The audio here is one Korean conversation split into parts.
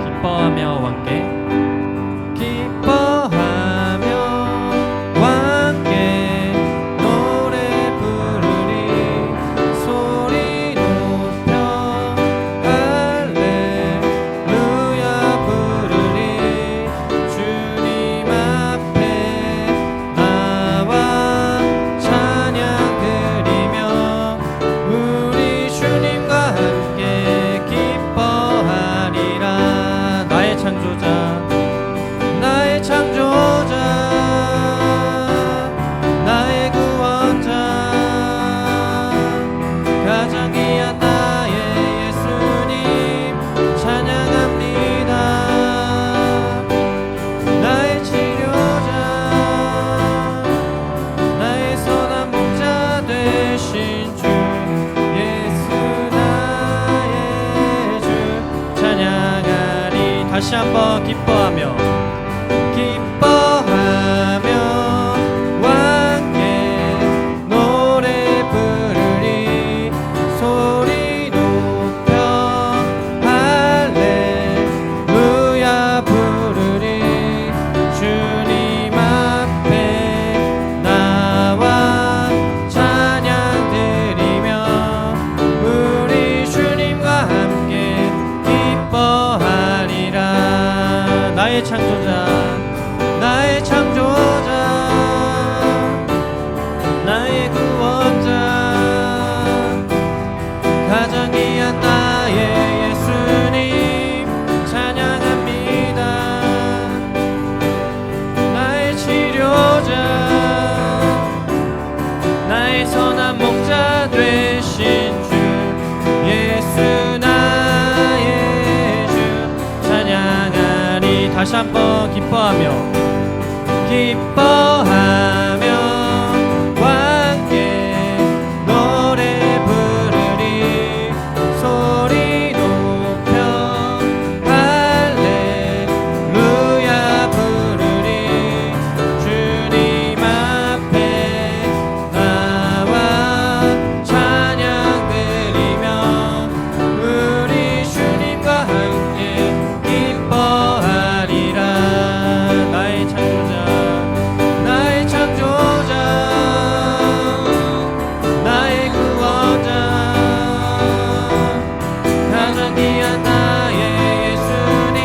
기뻐하며 함께 기뻐하며 함께 노래 부르리 소리 높여 할렐루야 부르리 주님 앞에 나와 찬양 드리며 우리 주님과 함께 기뻐하리라. 나의 창조자 나의 창조자 나의 구원자 가장이야 나의 예수님 찬양합니다. 나의 치료자 나의 선한 목자 되신 주 예수 나의 주 찬양하리. 다시 한번 기뻐하며 기뻐하며 함께 노래 부르리 소리 높여 할렐루야 부르리 주님 앞에 나와 찬양 드리며 우리 주님과 함께 기뻐하리라. 나의 창조자 나의 창조자 나의 구원자 가장이야 나의 예수님 찬양합니다. 나의 치료자 나의 선한 목자 되신 주 예수 나의 주 찬양하리. 다시 한번 기뻐하며 기뻐하며 함께 노래 부르리 소리 높여 할렐루야 부르리 주님 앞에 나와 찬양 드리며 우리 주님과 함께 기뻐하리라. 나의 창조자 나의 창조자 나의 구원자 가장이야 나의 예수님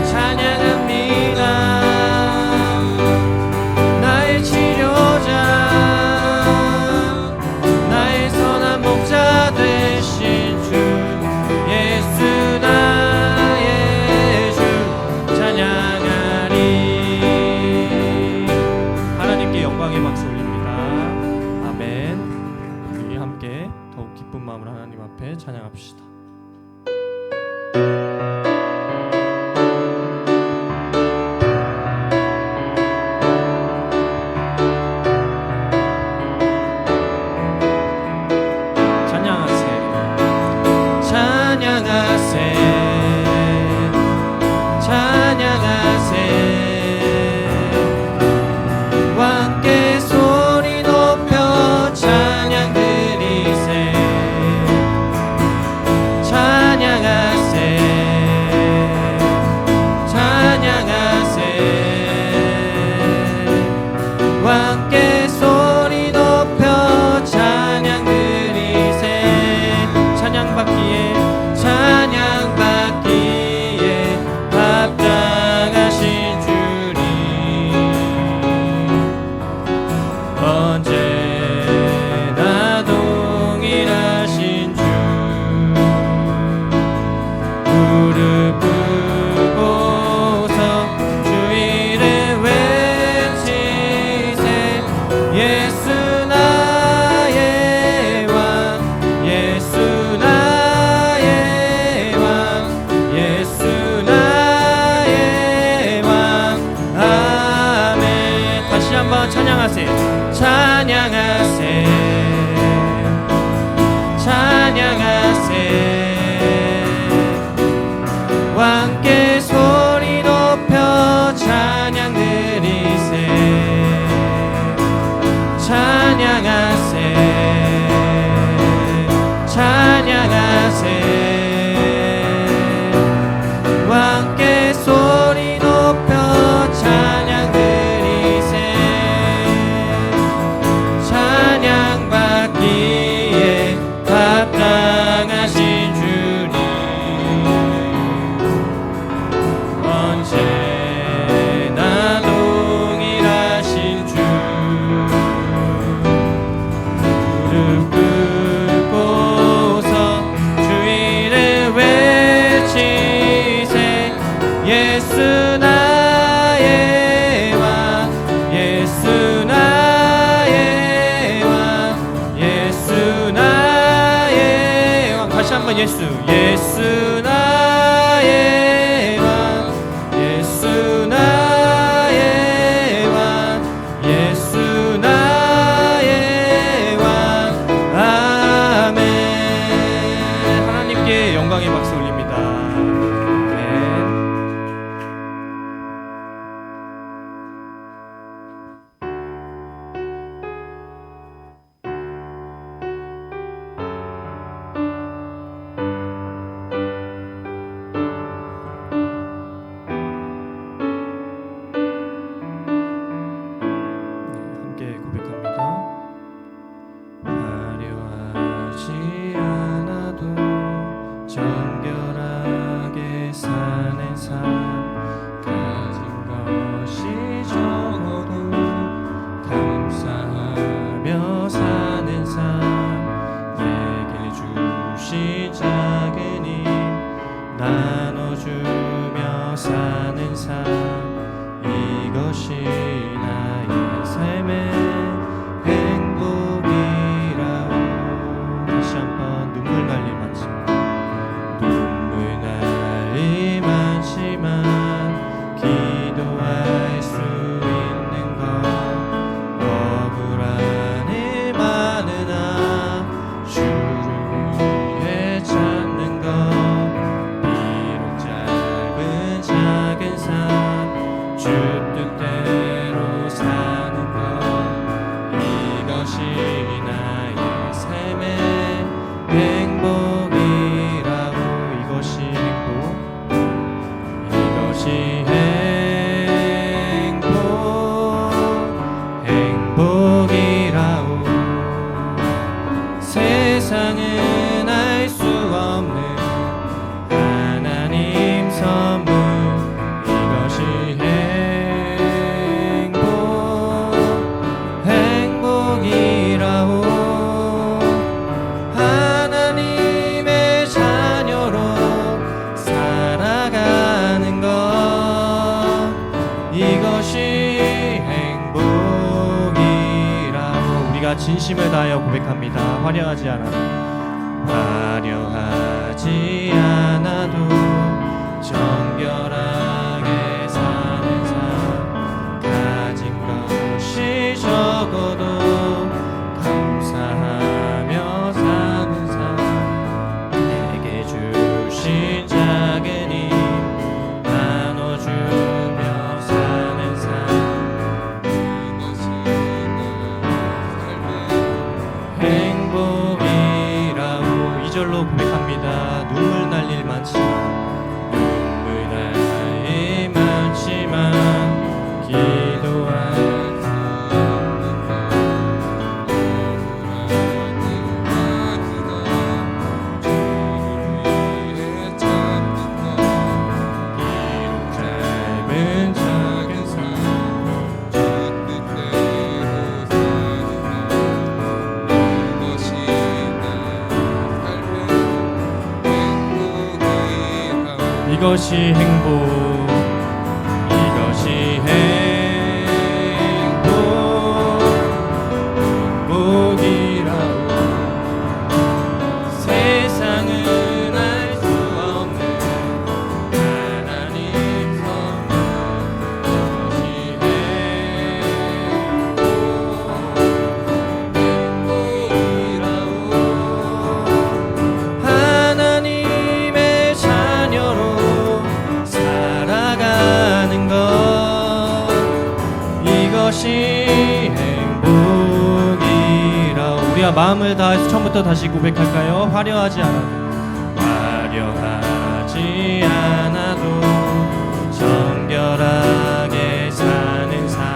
찬양합니다. 나의 치료자 나의 선한 목자 되신 주 예수 나의 주 찬양하리. 하나님께 영광의 박수 올립니다. 아멘. 우리 함께 더욱 기쁜 마음으로 하나님 앞에 찬양합시다. 찬양하세 찬양하세 찬양하세 함께 소리 높여 찬양 드리세 왕께 소리 높여 찬양 드리세. 찬양 받기에 합당하신 주님, 언제나 동일하신 주. 무릎 꿇고서 주 이름 외치세. 예수 나의 왕, 예수 나의 왕, 예수 나의 왕. 다시 한번 예수, 예수 나의 왕, 예수 나의 왕, 예수 나의 왕. 아멘. 하나님께 영광의 박수 올립니다. 아멘. 함께 고백합니다. 화려하지 않아도 정결하게 사는 삶, 가진 것이 적어도 감사하며 사는 삶, 내게 주신 작은 힘 나눠주며 사는 삶, 이것이 나의 삶의 행복이라오. 다시 한번 눈물 날릴 많지만, 눈물 날릴 많지만 기도할 수 있는 것, 억울한 일 많으나 주를 위해 찾는 것, 비록 짧은 작은 삶 주 뜻대로 사는 것, 이것이 나의 삶의 행복이라고. 이것이 행복, 이것이 행복, 행복이라고. 세상은 알 수 없는 하나님 선물, 이것이 행복, 행복이라오. 하나님의 자녀로 살아가는 것, 이것이 행복이라오. 우리가 진심을 다하여 고백합니다. 화려하지 않아도, 화려하지 않아도 정결하게 사는 삶, 가진 것이 적어도 감사하며 사는 삶, 내게 주신 작은 힘 나눠주며 사는 삶, 이것이 행복이라고. 2절로 고백합니다. 눈물 날릴 많지만, 눈물 날릴 많지만 기도할 수 없는 것, 억울한 일 많으나 주를 위해 찾는 것, 비록 짧은 작은 삶 주 뜻대로 사는 것, 이것이 이것이 행복, 이것이 행복, 행복이라고. 세상은 알 수 없는 하나님 선물, 이것이 행복, 행복이라고. 하나님의 자녀로 우리가 마음을 다해서 처음부터 다시 고백할까요? 화려하지 않아도 정결하게 사는 삶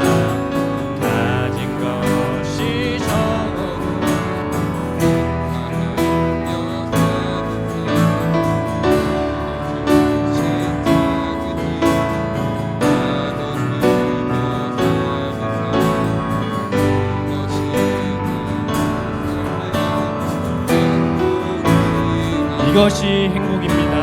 가진 것이 적어도 이것이 행복입니다.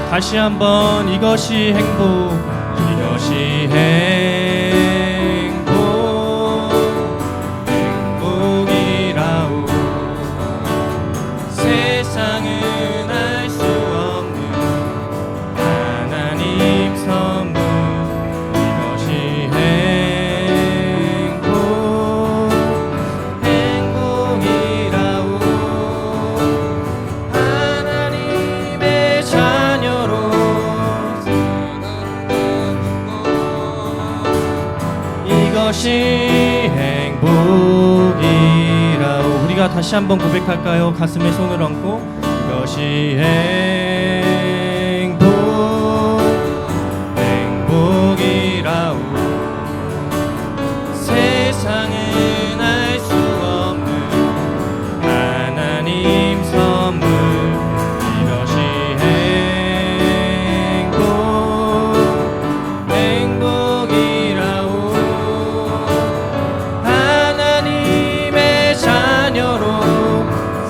다시 한번 이것이 행복, 이것이 행복이라오. 세상은 알 수 없는 하나님 선물, 이것이 행복이라오. 하나님의 자녀로 이것이 행복이라오. 우리가 다시 한번 고백할까요? 가슴에 손을 얹고 이것이 행복이라오. 세상은 알 수 없는 하나님 선물, 이것이 행복이라오. 하나님의 자녀로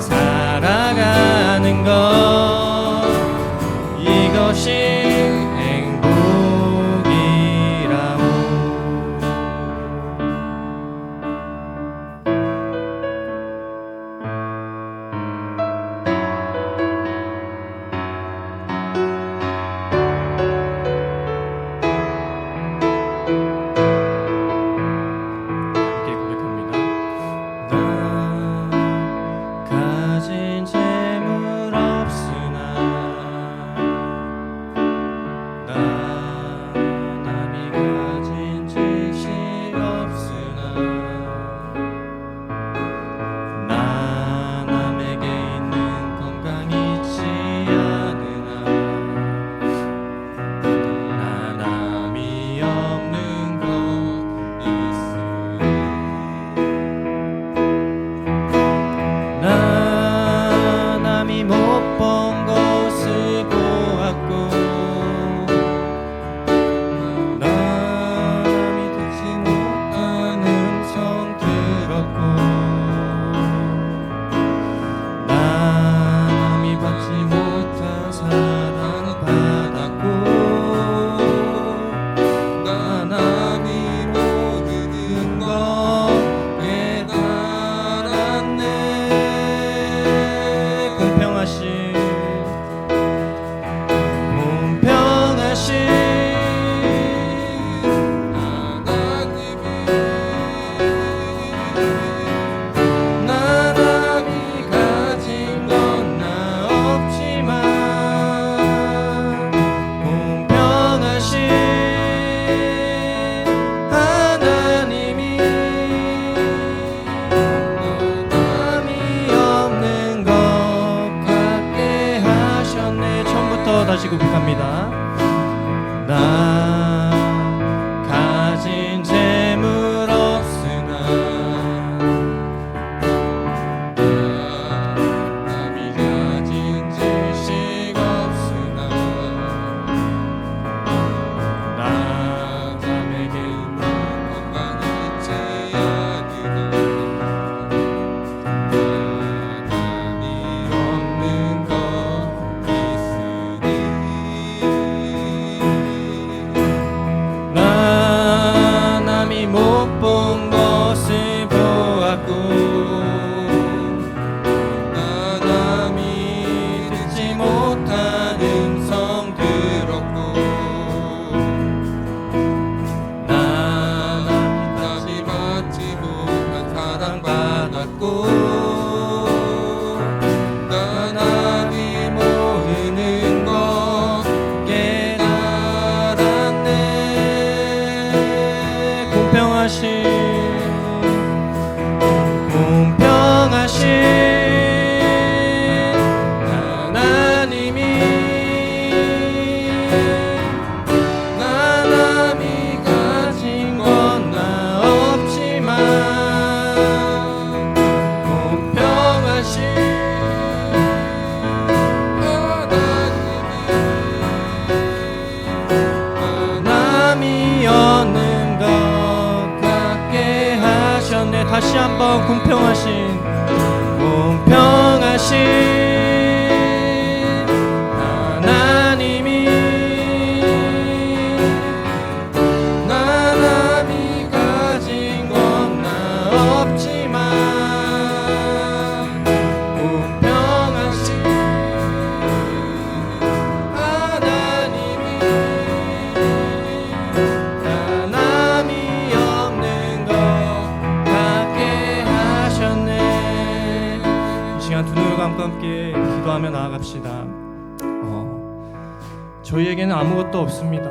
살아가는 것, 이것이 행복이라오. 함께 고백합니다. 나 가진 재물 없으나, 나 남이 가진 지식 없으나, 나 남에게 있는 건강 있지 않으나, 나 남이 없는 것 있으니, 나 남이 못 본 것을 보았고, 남이 듣지 못한 음성 들었고, 남이 받지 못한 사랑 받았고, 나 남이 모르는 것 깨달았네. 공평하신 하나님이, 나 남이 가진 건 나 없지만 공평하신 하나님이 남이 없는 것 같게 하셨네. 처음부터 다시 고백합니다. 나 가진 재물 없으나, 남이 가진 지식 없으나, 나 남에게 있는 건강 있지 않으나, 남이 없는 것 있으니, 다시 한번 공평하신 하나님이 나남이 가진 건 나 없지만 공평하신 하나님이 나남이 없는 것 같게 하셨네. 이 시간 두 눈을 감고 함께 기도하며 나아갑시다. 저희에게는 아무것도 없습니다.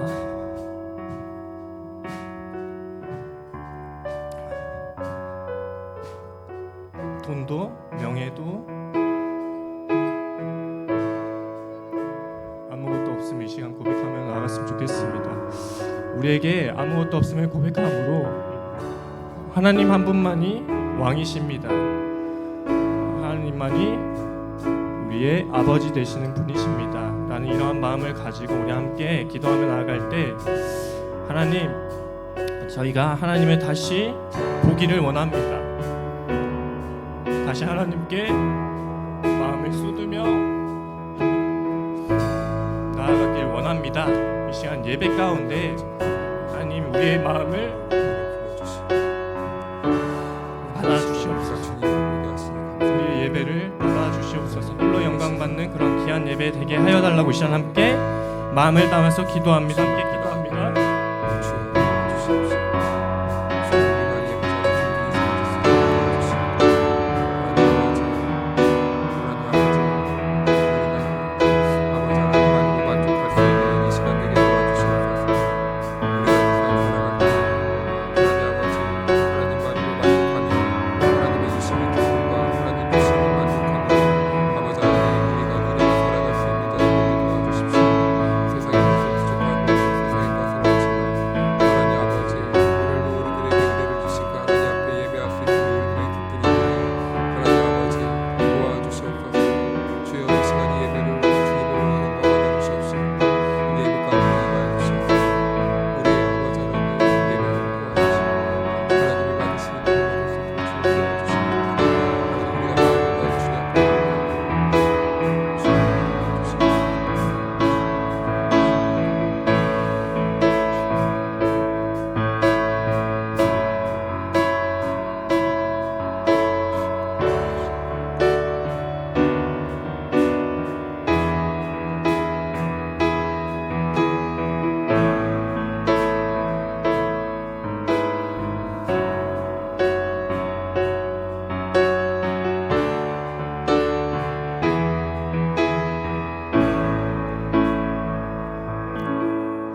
돈도 명예도 아무것도 없음을 이 시간 고백하며 나아갔으면 좋겠습니다. 우리에게 아무것도 없음을 고백함으로 하나님 한 분만이 왕이십니다. 하나님만이 우리의 아버지 되시는 분이십니다. 라는 이러한 마음을 가지고 우리 함께 기도하며 나아갈 때 하나님, 저희가 하나님을 다시 보기를 원합니다. 다시 하나님께 마음을 쏟으며 나아가길 원합니다. 이 시간 예배 가운데 하나님 우리의 마음을 받아주시옵소서. 우리의 예배를 받아주시옵소서. 홀로 영광 받는 그런 귀한 예배 되게 하여 달라고 이 시간 함께 마음을 담아서 기도합니다. 함께 기도합니다.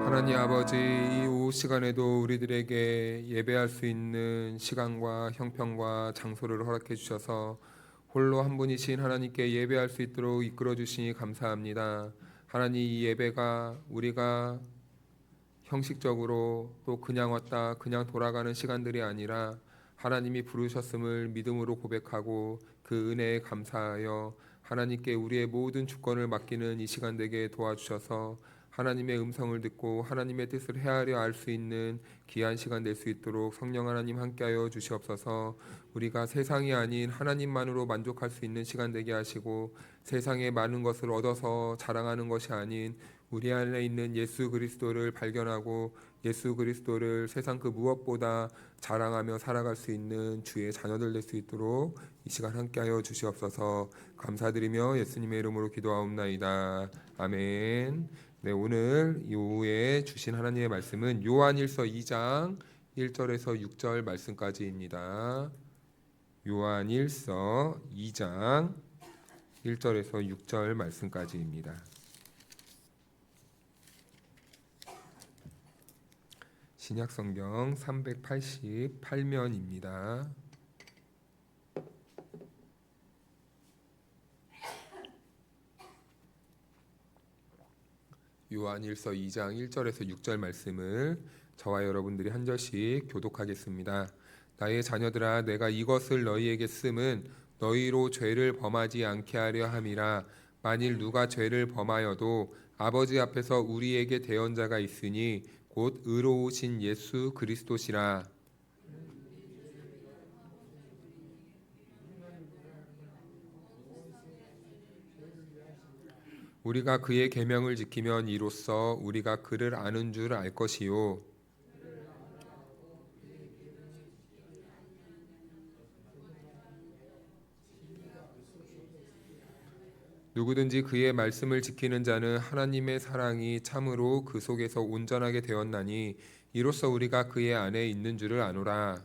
하나님 아버지, 이 오후 시간에도 우리들에게 예배할 수 있는 시간과 형편과 장소를 허락해 주셔서 홀로 한 분이신 하나님께 예배할 수 있도록 이끌어 주시니 감사합니다. 하나님, 이 예배가 우리가 형식적으로 또 그냥 왔다 그냥 돌아가는 시간들이 아니라 하나님이 부르셨음을 믿음으로 고백하고 그 은혜에 감사하여 하나님께 우리의 모든 주권을 맡기는 이 시간 되게 도와주셔서 하나님의 음성을 듣고 하나님의 뜻을 헤아려 알 수 있는 귀한 시간 될 수 있도록 성령 하나님 함께하여 주시옵소서. 우리가 세상이 아닌 하나님만으로 만족할 수 있는 시간 되게 하시고 세상의 많은 것을 얻어서 자랑하는 것이 아닌 우리 안에 있는 예수 그리스도를 발견하고 예수 그리스도를 세상 그 무엇보다 자랑하며 살아갈 수 있는 주의 자녀들 될 수 있도록 이 시간 함께하여 주시옵소서. 감사드리며 예수님의 이름으로 기도하옵나이다. 아멘. 네, 오늘 이 오후에 주신 하나님의 말씀은 요한일서 2장 1절에서 6절 말씀까지입니다. 요한일서 2장 1절에서 6절 말씀까지입니다. 신약성경 388면입니다. 요한일서 2장 1절에서 6절 말씀을 저와 여러분들이 한 절씩 교독하겠습니다. 나의 자녀들아, 내가 이것을 너희에게 씀은 너희로 죄를 범하지 않게 하려 함이라. 만일 누가 죄를 범하여도 아버지 앞에서 우리에게 대언자가 있으니 곧 의로우신 예수 그리스도시라. 우리가 그의 계명을 지키면 이로써 우리가 그를 아는 줄 알 것이요 누구든지 그의 말씀을 지키는 자는 하나님의 사랑이 참으로 그 속에서 온전하게 되었나니 이로써 우리가 그의 안에 있는 줄을 아노라.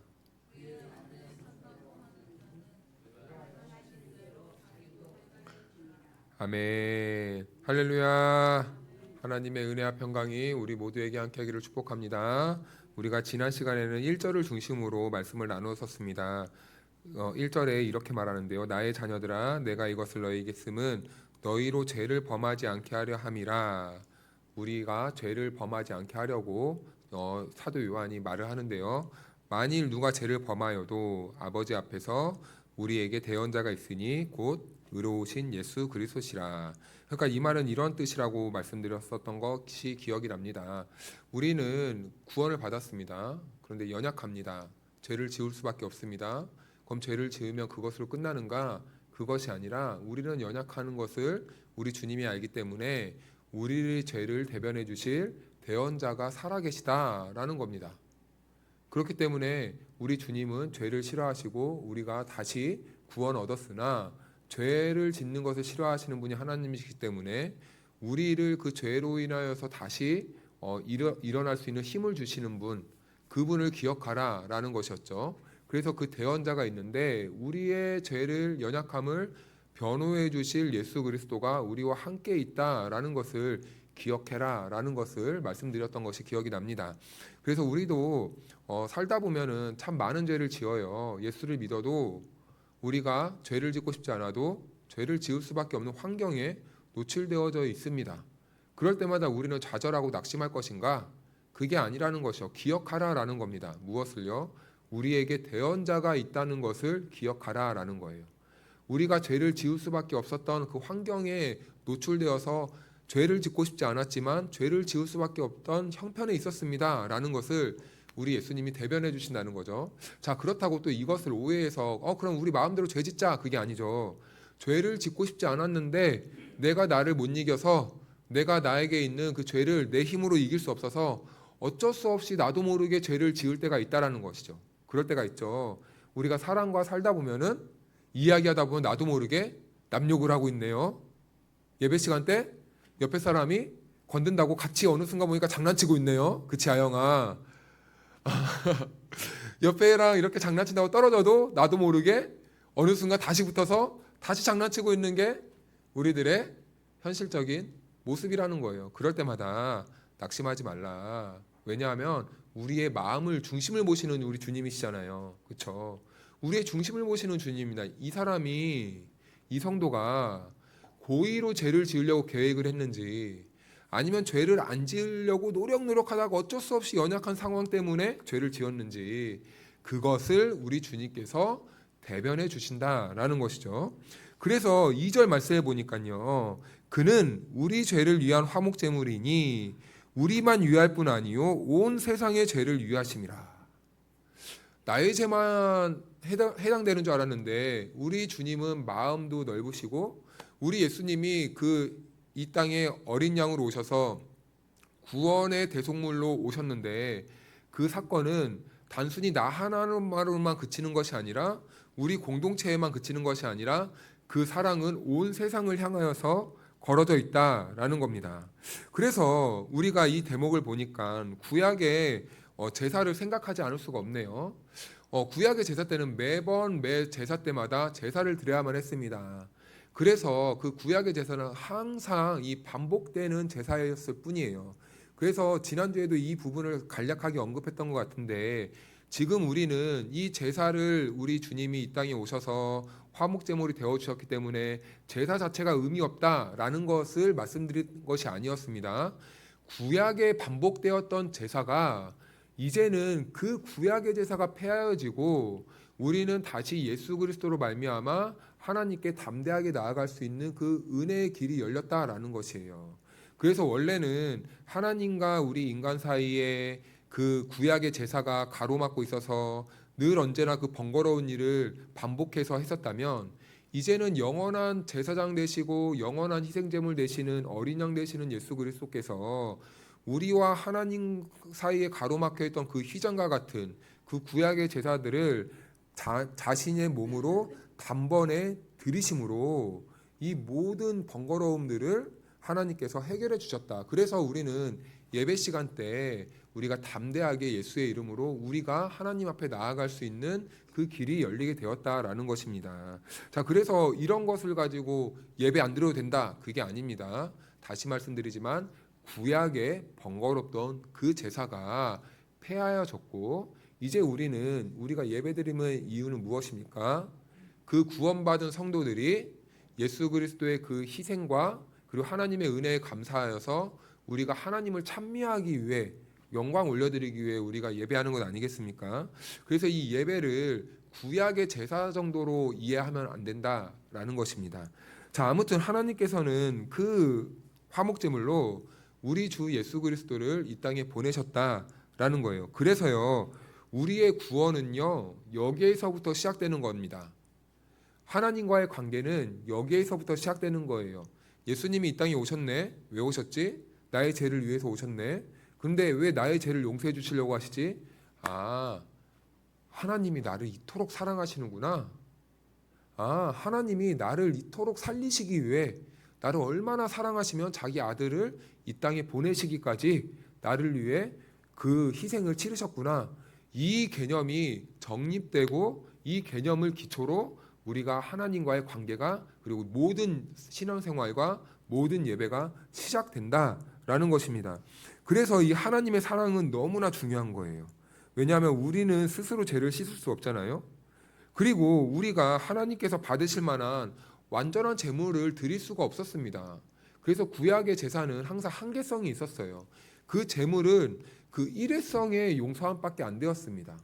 아멘. 할렐루야. 하나님의 은혜와 평강이 우리 모두에게 함께 하기를 축복합니다. 우리가 지난 시간에는 1절을 중심으로 말씀을 나누었습니다. 1절에 이렇게 말하는데요. 나의 자녀들아 내가 이것을 너희에게 쓰면 너희로 죄를 범하지 않게 하려 함이라. 우리가 죄를 범하지 않게 하려고 사도 요한이 말을 하는데요. 만일 누가 죄를 범하여도 아버지 앞에서 우리에게 대언자가 있으니 곧 의로우신 예수 그리스도시라. 그러니까 이 말은 이런 뜻이라고 말씀드렸었던 것이 기억이 납니다. 우리는 구원을 받았습니다. 그런데 연약합니다. 죄를 지을 수밖에 없습니다. 그럼 죄를 지으면 그것으로 끝나는가? 그것이 아니라 우리는 연약하는 것을 우리 주님이 알기 때문에 우리의 죄를 대변해 주실 대언자가 살아계시다라는 겁니다. 그렇기 때문에 우리 주님은 죄를 싫어하시고 우리가 다시 구원 얻었으나 죄를 짓는 것을 싫어하시는 분이 하나님이시기 때문에 우리를 그 죄로 인하여서 다시 일어날 수 있는 힘을 주시는 분, 그분을 기억하라라는 것이었죠. 그래서 그 대언자가 있는데 우리의 죄를 연약함을 변호해 주실 예수 그리스도가 우리와 함께 있다라는 것을 기억해라라는 것을 말씀드렸던 것이 기억이 납니다. 그래서 우리도 살다 보면은 참 많은 죄를 지어요. 예수를 믿어도 우리가 죄를 짓고 싶지 않아도 죄를 지을 수밖에 없는 환경에 노출되어져 있습니다. 그럴 때마다 우리는 좌절하고 낙심할 것인가? 그게 아니라는 것이요. 기억하라라는 겁니다. 무엇을요? 우리에게 대언자가 있다는 것을 기억하라라는 거예요. 우리가 죄를 지을 수밖에 없었던 그 환경에 노출되어서 죄를 짓고 싶지 않았지만 죄를 지을 수밖에 없던 형편에 있었습니다라는 것을 우리 예수님이 대변해 주신다는 거죠. 자, 그렇다고 또 이것을 오해해서 그럼 우리 마음대로 죄 짓자, 그게 아니죠. 죄를 짓고 싶지 않았는데 내가 나를 못 이겨서 내가 나에게 있는 그 죄를 내 힘으로 이길 수 없어서 어쩔 수 없이 나도 모르게 죄를 지을 때가 있다라는 것이죠. 그럴 때가 있죠. 우리가 사람과 살다 보면은 이야기하다 보면 나도 모르게 남욕을 하고 있네요. 예배 시간 때 옆에 사람이 건든다고 같이 어느 순간 보니까 장난치고 있네요. 그치 아영아? 옆에랑 이렇게 장난친다고 떨어져도 나도 모르게 어느 순간 다시 붙어서 다시 장난치고 있는 게 우리들의 현실적인 모습이라는 거예요. 그럴 때마다 낙심하지 말라. 왜냐하면 우리의 마음을 중심을 보시는 우리 주님이시잖아요. 그렇죠? 우리의 중심을 보시는 주님입니다. 이 사람이, 이 성도가 고의로 죄를 지으려고 계획을 했는지 아니면 죄를 안 지으려고 노력하다가 어쩔 수 없이 연약한 상황 때문에 죄를 지었는지 그것을 우리 주님께서 대변해 주신다라는 것이죠. 그래서 2절 말씀해 보니까요. 그는 우리 죄를 위한 화목제물이니 우리만 위할 뿐 아니요 온 세상의 죄를 위하심이라. 나의 죄만 해당되는 줄 알았는데 우리 주님은 마음도 넓으시고 우리 예수님이 이 땅에 어린 양으로 오셔서 구원의 대속물로 오셨는데 그 사건은 단순히 나 하나로만 그치는 것이 아니라 우리 공동체에만 그치는 것이 아니라 그 사랑은 온 세상을 향하여서 걸어져 있다라는 겁니다. 그래서 우리가 이 대목을 보니까 구약의 제사를 생각하지 않을 수가 없네요. 구약의 제사 때는 매 제사 때마다 제사를 드려야만 했습니다. 그래서 그 구약의 제사는 항상 이 반복되는 제사였을 뿐이에요. 그래서 지난주에도 이 부분을 간략하게 언급했던 것 같은데 지금 우리는 이 제사를 우리 주님이 이 땅에 오셔서 화목제물이 되어주셨기 때문에 제사 자체가 의미 없다라는 것을 말씀드린 것이 아니었습니다. 구약에 반복되었던 제사가 이제는 그 구약의 제사가 폐하여지고 우리는 다시 예수 그리스도로 말미암아 하나님께 담대하게 나아갈 수 있는 그 은혜의 길이 열렸다라는 것이에요. 그래서 원래는 하나님과 우리 인간 사이에 그 구약의 제사가 가로막고 있어서 늘 언제나 그 번거로운 일을 반복해서 했었다면 이제는 영원한 제사장 되시고 영원한 희생제물 되시는 어린 양 되시는 예수 그리스도께서 우리와 하나님 사이에 가로막혀 있던 그 휘장과 같은 그 구약의 제사들을 자신의 몸으로 단번에 들이심으로 이 모든 번거로움들을 하나님께서 해결해 주셨다. 그래서 우리는 예배 시간 때 우리가 담대하게 예수의 이름으로 우리가 하나님 앞에 나아갈 수 있는 그 길이 열리게 되었다라는 것입니다. 자, 그래서 이런 것을 가지고 예배 안 드려도 된다. 그게 아닙니다. 다시 말씀드리지만 구약에 번거롭던 그 제사가 폐하여졌고 이제 우리가 예배드림의 이유는 무엇입니까? 그 구원받은 성도들이 예수 그리스도의 그 희생과 그리고 하나님의 은혜에 감사하여서 우리가 하나님을 찬미하기 위해 영광 올려드리기 위해 우리가 예배하는 것 아니겠습니까? 그래서 이 예배를 구약의 제사 정도로 이해하면 안 된다라는 것입니다. 자, 아무튼 하나님께서는 그 화목제물로 우리 주 예수 그리스도를 이 땅에 보내셨다라는 거예요. 그래서요, 우리의 구원은요, 여기에서부터 시작되는 겁니다. 하나님과의 관계는 여기에서부터 시작되는 거예요. 예수님이 이 땅에 오셨네. 왜 오셨지? 나의 죄를 위해서 오셨네. 그런데 왜 나의 죄를 용서해 주시려고 하시지? 아, 하나님이 나를 이토록 사랑하시는구나. 아, 하나님이 나를 이토록 살리시기 위해 나를 얼마나 사랑하시면 자기 아들을 이 땅에 보내시기까지 나를 위해 그 희생을 치르셨구나. 이 개념이 정립되고 이 개념을 기초로 우리가 하나님과의 관계가 그리고 모든 신앙생활과 모든 예배가 시작된다라는 것입니다. 그래서 이 하나님의 사랑은 너무나 중요한 거예요. 왜냐하면 우리는 스스로 죄를 씻을 수 없잖아요. 그리고 우리가 하나님께서 받으실 만한 완전한 제물을 드릴 수가 없었습니다. 그래서 구약의 제사는 항상 한계성이 있었어요. 그 제물은 그 일회성의 용서함밖에 안 되었습니다.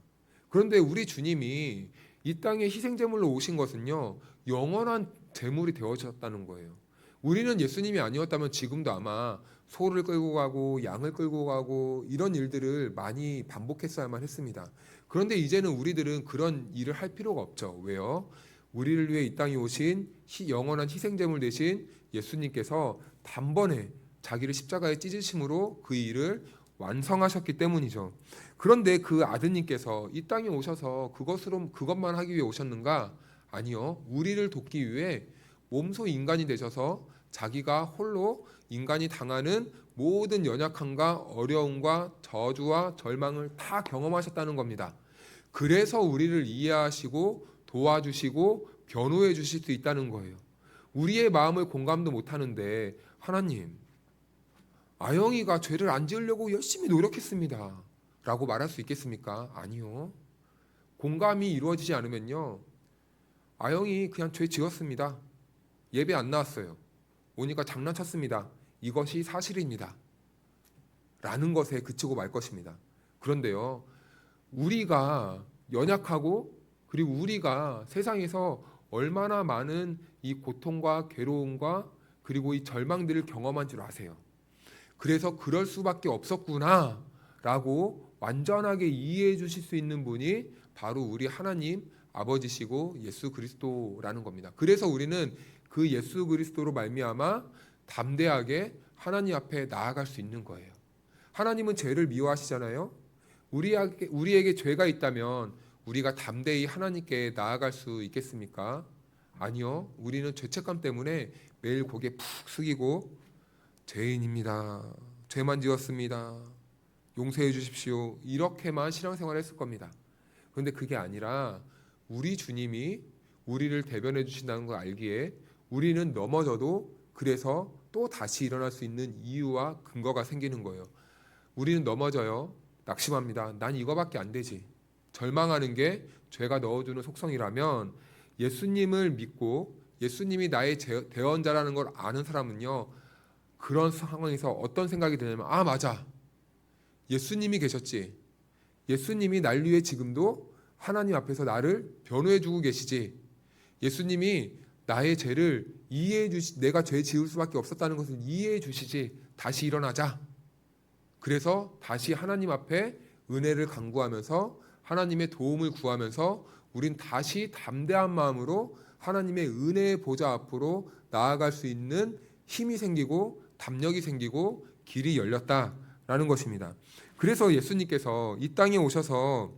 그런데 우리 주님이 이 땅에 희생제물로 오신 것은요, 영원한 제물이 되어졌다는 거예요. 우리는 예수님이 아니었다면 지금도 아마 소를 끌고 가고 양을 끌고 가고 이런 일들을 많이 반복했어야만 했습니다. 그런데 이제는 우리들은 그런 일을 할 필요가 없죠. 왜요? 우리를 위해 이 땅에 오신 영원한 희생제물 되신 예수님께서 단번에 자기를 십자가에 찢으심으로 그 일을 완성하셨기 때문이죠. 그런데 그 아드님께서 이 땅에 오셔서 그것만 하기 위해 오셨는가? 아니요. 우리를 돕기 위해 몸소 인간이 되셔서 자기가 홀로 인간이 당하는 모든 연약함과 어려움과 저주와 절망을 다 경험하셨다는 겁니다. 그래서 우리를 이해하시고 도와주시고 변호해 주실 수 있다는 거예요. 우리의 마음을 공감도 못하는데 하나님, 아영이가 죄를 안 지으려고 열심히 노력했습니다 라고 말할 수 있겠습니까? 아니요. 공감이 이루어지지 않으면요, 아영이 그냥 죄 지었습니다. 예배 안 나왔어요. 오니까 장난쳤습니다. 이것이 사실입니다 라는 것에 그치고 말 것입니다. 그런데요, 우리가 연약하고 그리고 우리가 세상에서 얼마나 많은 이 고통과 괴로움과 그리고 이 절망들을 경험한 줄 아세요. 그래서 그럴 수밖에 없었구나 라고 완전하게 이해해 주실 수 있는 분이 바로 우리 하나님 아버지시고 예수 그리스도라는 겁니다. 그래서 우리는 그 예수 그리스도로 말미암아 담대하게 하나님 앞에 나아갈 수 있는 거예요. 하나님은 죄를 미워하시잖아요. 우리에게 죄가 있다면 우리가 담대히 하나님께 나아갈 수 있겠습니까? 아니요. 우리는 죄책감 때문에 매일 고개 푹 숙이고 죄인입니다. 죄만 지었습니다. 용서해 주십시오. 이렇게만 신앙생활을 했을 겁니다. 그런데 그게 아니라 우리 주님이 우리를 대변해 주신다는 걸 알기에 우리는 넘어져도 그래서 또 다시 일어날 수 있는 이유와 근거가 생기는 거예요. 우리는 넘어져요. 낙심합니다. 난 이거밖에 안 되지. 절망하는 게 죄가 넣어주는 속성이라면 예수님을 믿고 예수님이 나의 대언자라는 걸 아는 사람은요, 그런 상황에서 어떤 생각이 드냐면, 아, 맞아. 예수님이 계셨지. 예수님이 날 위해 지금도 하나님 앞에서 나를 변호해주고 계시지. 예수님이 나의 죄를 내가 죄 지을 수밖에 없었다는 것을 이해해 주시지. 다시 일어나자. 그래서 다시 하나님 앞에 은혜를 간구하면서 하나님의 도움을 구하면서 우린 다시 담대한 마음으로 하나님의 은혜의 보좌 앞으로 나아갈 수 있는 힘이 생기고 담력이 생기고 길이 열렸다라는 것입니다. 그래서 예수님께서 이 땅에 오셔서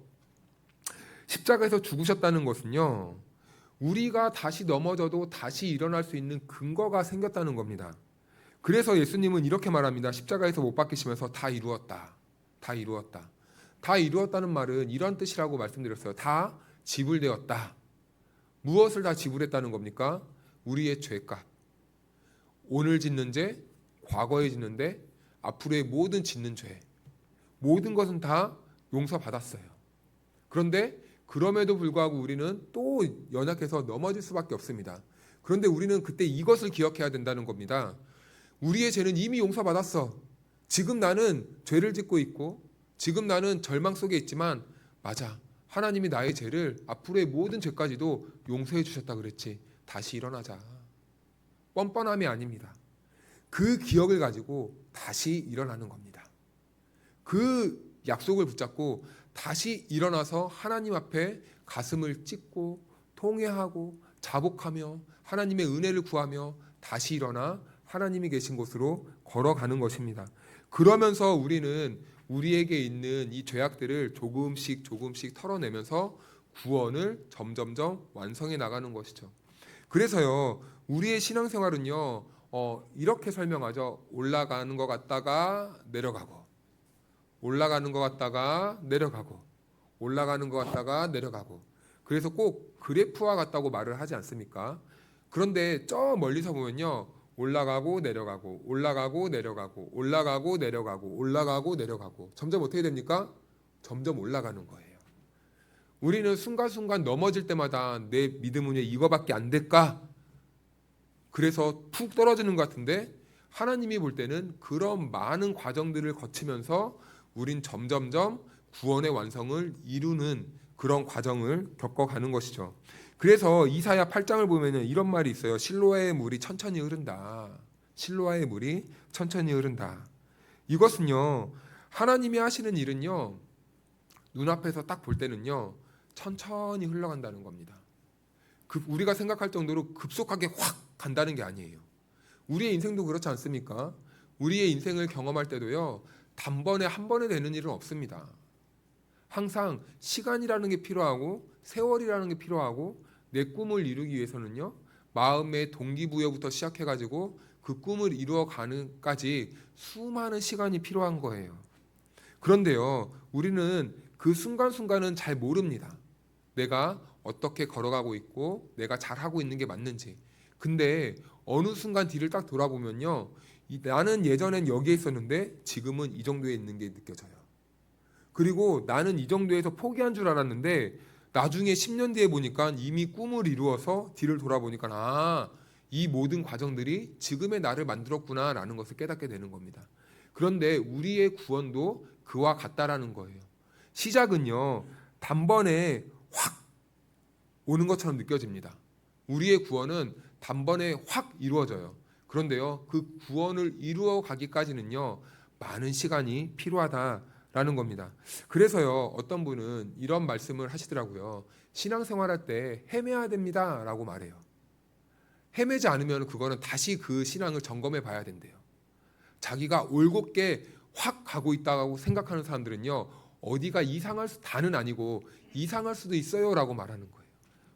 십자가에서 죽으셨다는 것은요, 우리가 다시 넘어져도 다시 일어날 수 있는 근거가 생겼다는 겁니다. 그래서 예수님은 이렇게 말합니다. 십자가에서 못 박히시면서 다 이루었다. 다 이루었다. 다 이루었다는 말은 이런 뜻이라고 말씀드렸어요. 다 지불되었다. 무엇을 다 지불했다는 겁니까? 우리의 죄값. 오늘 짓는 죄, 과거에 짓는 죄, 앞으로의 모든 짓는 죄. 모든 것은 다 용서받았어요. 그런데 그럼에도 불구하고 우리는 또 연약해서 넘어질 수밖에 없습니다. 그런데 우리는 그때 이것을 기억해야 된다는 겁니다. 우리의 죄는 이미 용서받았어. 지금 나는 죄를 짓고 있고 지금 나는 절망 속에 있지만 맞아. 하나님이 나의 죄를 앞으로의 모든 죄까지도 용서해 주셨다 그랬지. 다시 일어나자. 뻔뻔함이 아닙니다. 그 기억을 가지고 다시 일어나는 겁니다. 그 약속을 붙잡고 다시 일어나서 하나님 앞에 가슴을 찢고 통회하고 자복하며 하나님의 은혜를 구하며 다시 일어나 하나님이 계신 곳으로 걸어가는 것입니다. 그러면서 우리는 우리에게 있는 이 죄악들을 조금씩 털어내면서 구원을 점점점 완성해 나가는 것이죠. 그래서요, 우리의 신앙생활은요, 이렇게 설명하죠. 올라가는 것 같다가 내려가고, 올라가는 것 같다가 내려가고, 올라가는 것 같다가 내려가고. 그래서 꼭 그래프와 같다고 말을 하지 않습니까? 그런데 저 멀리서 보면요, 올라가고 내려가고, 올라가고 내려가고, 올라가고 내려가고, 올라가고 내려가고. 점점 어떻게 됩니까? 점점 올라가는 거예요. 우리는 순간순간 넘어질 때마다 내 믿음은 왜 이거밖에 안 될까? 그래서 푹 떨어지는 것 같은데 하나님이 볼 때는 그런 많은 과정들을 거치면서 우린 점점점 구원의 완성을 이루는 그런 과정을 겪어가는 것이죠. 그래서 이사야 8장을 보면 이런 말이 있어요. 실로아의 물이 천천히 흐른다. 실로아의 물이 천천히 흐른다. 이것은요, 하나님이 하시는 일은요, 눈앞에서 딱 볼 때는요, 천천히 흘러간다는 겁니다. 우리가 생각할 정도로 급속하게 확 간다는 게 아니에요. 우리의 인생도 그렇지 않습니까? 우리의 인생을 경험할 때도요, 단번에 한 번에 되는 일은 없습니다. 항상 시간이라는 게 필요하고 세월이라는 게 필요하고 내 꿈을 이루기 위해서는요, 마음의 동기부여부터 시작해가지고 그 꿈을 이루어가는까지 수많은 시간이 필요한 거예요. 그런데요, 우리는 그 순간순간은 잘 모릅니다. 내가 어떻게 걸어가고 있고 내가 잘하고 있는 게 맞는지. 근데 어느 순간 뒤를 딱 돌아보면요, 나는 예전엔 여기에 있었는데 지금은 이 정도에 있는 게 느껴져요. 그리고 나는 이 정도에서 포기한 줄 알았는데 나중에 10년 뒤에 보니까 이미 꿈을 이루어서 뒤를 돌아보니까 이 모든 과정들이 지금의 나를 만들었구나라는 것을 깨닫게 되는 겁니다. 그런데 우리의 구원도 그와 같다라는 거예요. 시작은요, 단번에 확 오는 것처럼 느껴집니다. 우리의 구원은 단번에 확 이루어져요. 그런데요, 그 구원을 이루어 가기까지는요, 많은 시간이 필요하다라는 겁니다. 그래서요, 어떤 분은 이런 말씀을 하시더라고요. 신앙생활할 때 헤매야 됩니다라고 말해요. 헤매지 않으면 그거는 다시 그 신앙을 점검해 봐야 된대요. 자기가 올곧게 확 가고 있다고 생각하는 사람들은요, 어디가 다는 아니고 이상할 수도 있어요라고 말하는 거예요.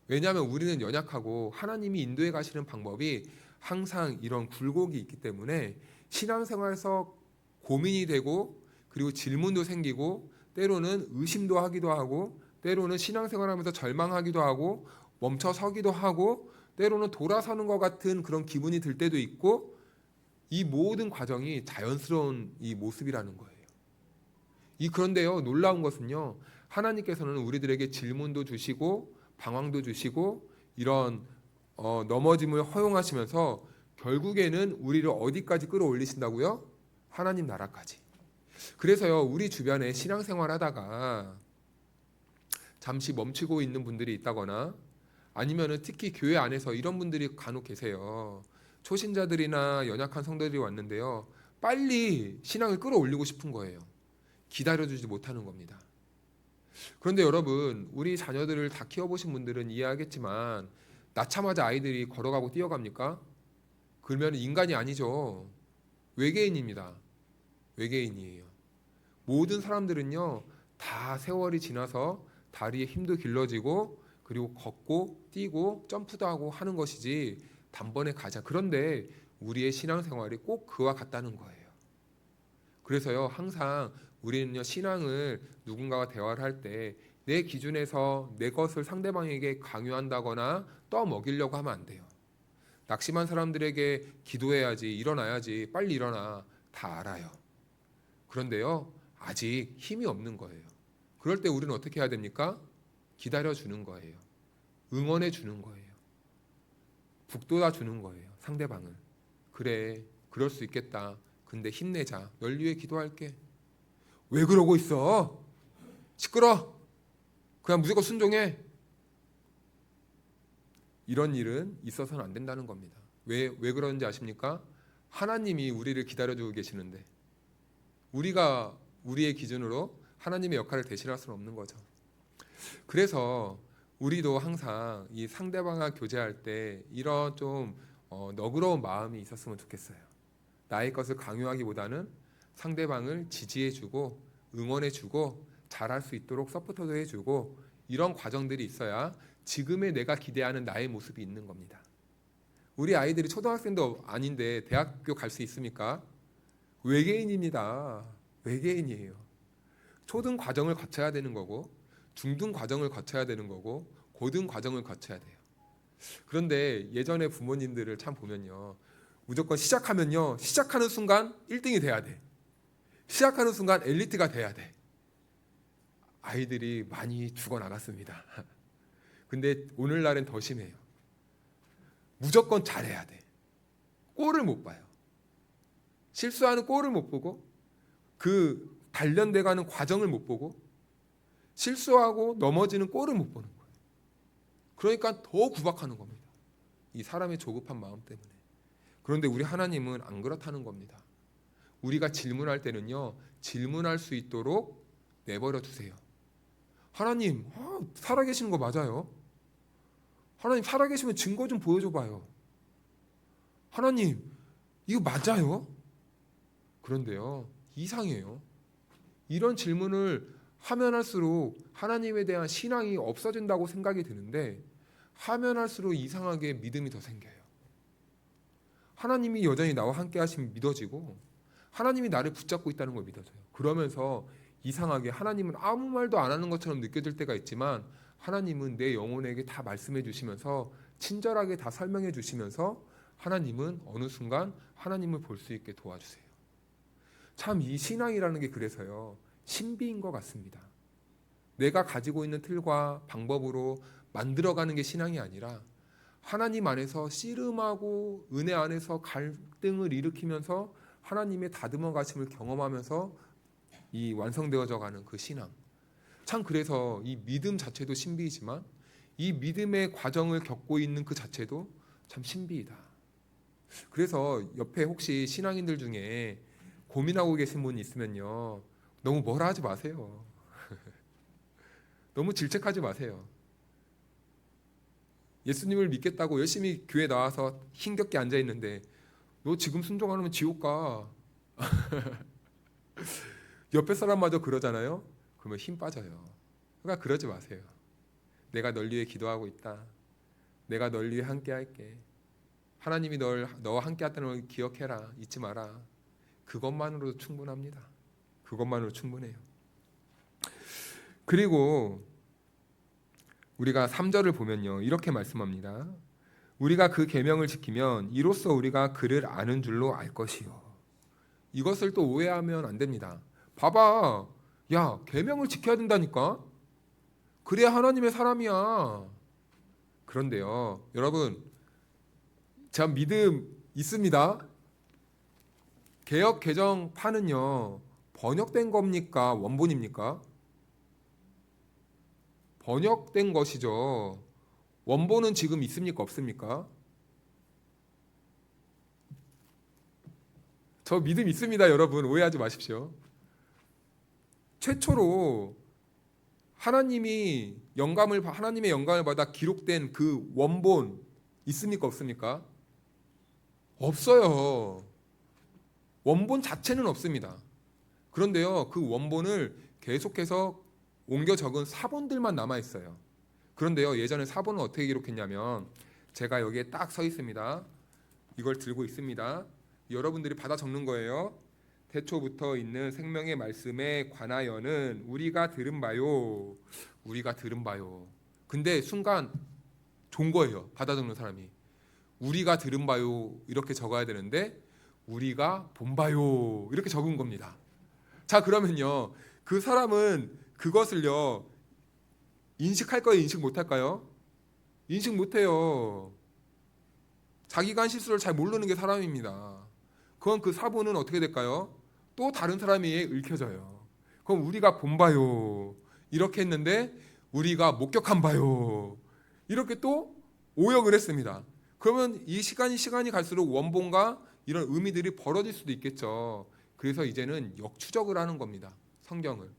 왜냐하면 우리는 연약하고 하나님이 인도해 가시는 방법이 항상 이런 굴곡이 있기 때문에 신앙생활에서 고민이 되고 그리고 질문도 생기고 때로는 의심도 하기도 하고 때로는 신앙생활하면서 절망하기도 하고 멈춰서기도 하고 때로는 돌아서는 것 같은 그런 기분이 들 때도 있고, 이 모든 과정이 자연스러운 이 모습이라는 거예요. 그런데요, 놀라운 것은요, 하나님께서는 우리들에게 질문도 주시고 방황도 주시고 이런 넘어짐을 허용하시면서 결국에는 우리를 어디까지 끌어올리신다고요? 하나님 나라까지. 그래서요, 우리 주변에 신앙생활 하다가 잠시 멈추고 있는 분들이 있다거나 아니면은 특히 교회 안에서 이런 분들이 간혹 계세요. 초신자들이나 연약한 성도들이 왔는데요, 빨리 신앙을 끌어올리고 싶은 거예요. 기다려주지 못하는 겁니다. 그런데 여러분, 우리 자녀들을 다 키워보신 분들은 이해하겠지만 낳자마자 아이들이 걸어가고 뛰어갑니까? 그러면 인간이 아니죠. 외계인입니다. 외계인이에요. 모든 사람들은요, 다 세월이 지나서 다리에 힘도 길러지고 그리고 걷고 뛰고 점프도 하고 하는 것이지 단번에 가자. 그런데 우리의 신앙생활이 꼭 그와 같다는 거예요. 그래서요, 항상 우리는요, 신앙을 누군가와 대화를 할 때 내 기준에서 내 것을 상대방에게 강요한다거나 떠먹이려고 하면 안 돼요. 낙심한 사람들에게 기도해야지, 일어나야지, 빨리 일어나, 다 알아요. 그런데요, 아직 힘이 없는 거예요. 그럴 때 우리는 어떻게 해야 됩니까? 기다려 주는 거예요. 응원해 주는 거예요. 북돋아 주는 거예요. 상대방을. 그래, 그럴 수 있겠다. 근데 힘내자. 널 위해 기도할게. 왜 그러고 있어? 시끄러. 그냥 무조건 순종해. 이런 일은 있어서는 안 된다는 겁니다. 왜 그러는지 아십니까? 하나님이 우리를 기다려주고 계시는데 우리가 우리의 기준으로 하나님의 역할을 대신할 수는 없는 거죠. 그래서 우리도 항상 이 상대방과 교제할 때 이런 좀 너그러운 마음이 있었으면 좋겠어요. 나의 것을 강요하기보다는 상대방을 지지해주고 응원해주고 잘할 수 있도록 서포터도 해주고 이런 과정들이 있어야 지금의 내가 기대하는 나의 모습이 있는 겁니다. 우리 아이들이 초등학생도 아닌데 대학교 갈 수 있습니까? 외계인입니다. 외계인이에요. 초등 과정을 거쳐야 되는 거고 중등 과정을 거쳐야 되는 거고 고등 과정을 거쳐야 돼요. 그런데 예전에 부모님들을 참 보면요, 무조건 시작하는 순간 1등이 돼야 돼. 시작하는 순간 엘리트가 돼야 돼. 아이들이 많이 죽어나갔습니다. 근데 오늘날엔 더 심해요. 무조건 잘해야 돼. 꼴을 못 봐요. 실수하는 꼴을 못 보고 그 단련돼가는 과정을 못 보고 실수하고 넘어지는 꼴을 못 보는 거예요. 그러니까 더 구박하는 겁니다. 이 사람의 조급한 마음 때문에. 그런데 우리 하나님은 안 그렇다는 겁니다. 우리가 질문할 때는요, 질문할 수 있도록 내버려 두세요. 하나님, 살아계시는 거 맞아요? 하나님, 살아계시면 증거 좀 보여줘봐요. 하나님, 이거 맞아요? 그런데요, 이상해요. 이런 질문을 하면 할수록 하나님에 대한 신앙이 없어진다고 생각이 드는데 하면 할수록 이상하게 믿음이 더 생겨요. 하나님이 여전히 나와 함께 하시면 믿어지고 하나님이 나를 붙잡고 있다는 걸 믿어져요. 그러면서 이상하게 하나님은 아무 말도 안 하는 것처럼 느껴질 때가 있지만 하나님은 내 영혼에게 다 말씀해 주시면서 친절하게 다 설명해 주시면서 하나님은 어느 순간 하나님을 볼 수 있게 도와주세요. 참 이 신앙이라는 게 그래서요, 신비인 것 같습니다. 내가 가지고 있는 틀과 방법으로 만들어가는 게 신앙이 아니라 하나님 안에서 씨름하고 은혜 안에서 갈등을 일으키면서 하나님의 다듬어 가심을 경험하면서 이 완성되어져 가는 그 신앙. 참 그래서 이 믿음 자체도 신비이지만 이 믿음의 과정을 겪고 있는 그 자체도 참 신비이다. 그래서 옆에 혹시 신앙인들 중에 고민하고 계신 분이 있으면요, 너무 뭐라 하지 마세요. 너무 질책하지 마세요. 예수님을 믿겠다고 열심히 교회 나와서 힘겹게 앉아 있는데 너 지금 순종 안 하면 지옥 가. 옆에 사람마저 그러잖아요. 그러면 힘 빠져요. 그러니까 그러지 마세요. 내가 널 위해 기도하고 있다. 내가 널 위해 함께 할게. 하나님이 너와 함께 했다는 걸 기억해라. 잊지 마라. 그것만으로도 충분합니다. 그것만으로 충분해요. 그리고 우리가 3절을 보면요, 이렇게 말씀합니다. 우리가 그 계명을 지키면 이로써 우리가 그를 아는 줄로 알 것이요. 이것을 또 오해하면 안 됩니다. 봐봐, 야, 계명을 지켜야 된다니까. 그래야 하나님의 사람이야. 그런데요, 여러분, 저 믿음 있습니다. 개역 개정판은요, 번역된 겁니까? 원본입니까? 번역된 것이죠. 원본은 지금 있습니까? 없습니까? 저 믿음 있습니다, 여러분. 오해하지 마십시오. 최초로 하나님의 영감을 받아 기록된 그 원본 있습니까 없습니까? 없어요. 원본 자체는 없습니다. 그런데요, 그 원본을 계속해서 옮겨 적은 사본들만 남아 있어요. 그런데요, 예전에 사본은 어떻게 기록했냐면 제가 여기에 딱 서 있습니다. 이걸 들고 있습니다. 여러분들이 받아 적는 거예요. 태초부터 있는 생명의 말씀에 관하여는 우리가 들은 바요. 근데 순간 좋은 거예요. 받아 적는 사람이. 우리가 들은 바요 이렇게 적어야 되는데 우리가 본 바요 이렇게 적은 겁니다. 자, 그러면요, 그 사람은 그것을요 인식할 거예요, 인식 못 할까요? 인식 못 해요. 자기가 한 실수를 잘 모르는 게 사람입니다. 그건 그 사본은 어떻게 될까요? 또 다른 사람에 의해 읽혀져요. 그럼 우리가 본 바요 이렇게 했는데 우리가 목격한 바요 이렇게 또 오역을 했습니다. 그러면 이 시간이 갈수록 원본과 이런 의미들이 벌어질 수도 있겠죠. 그래서 이제는 역추적을 하는 겁니다. 성경을.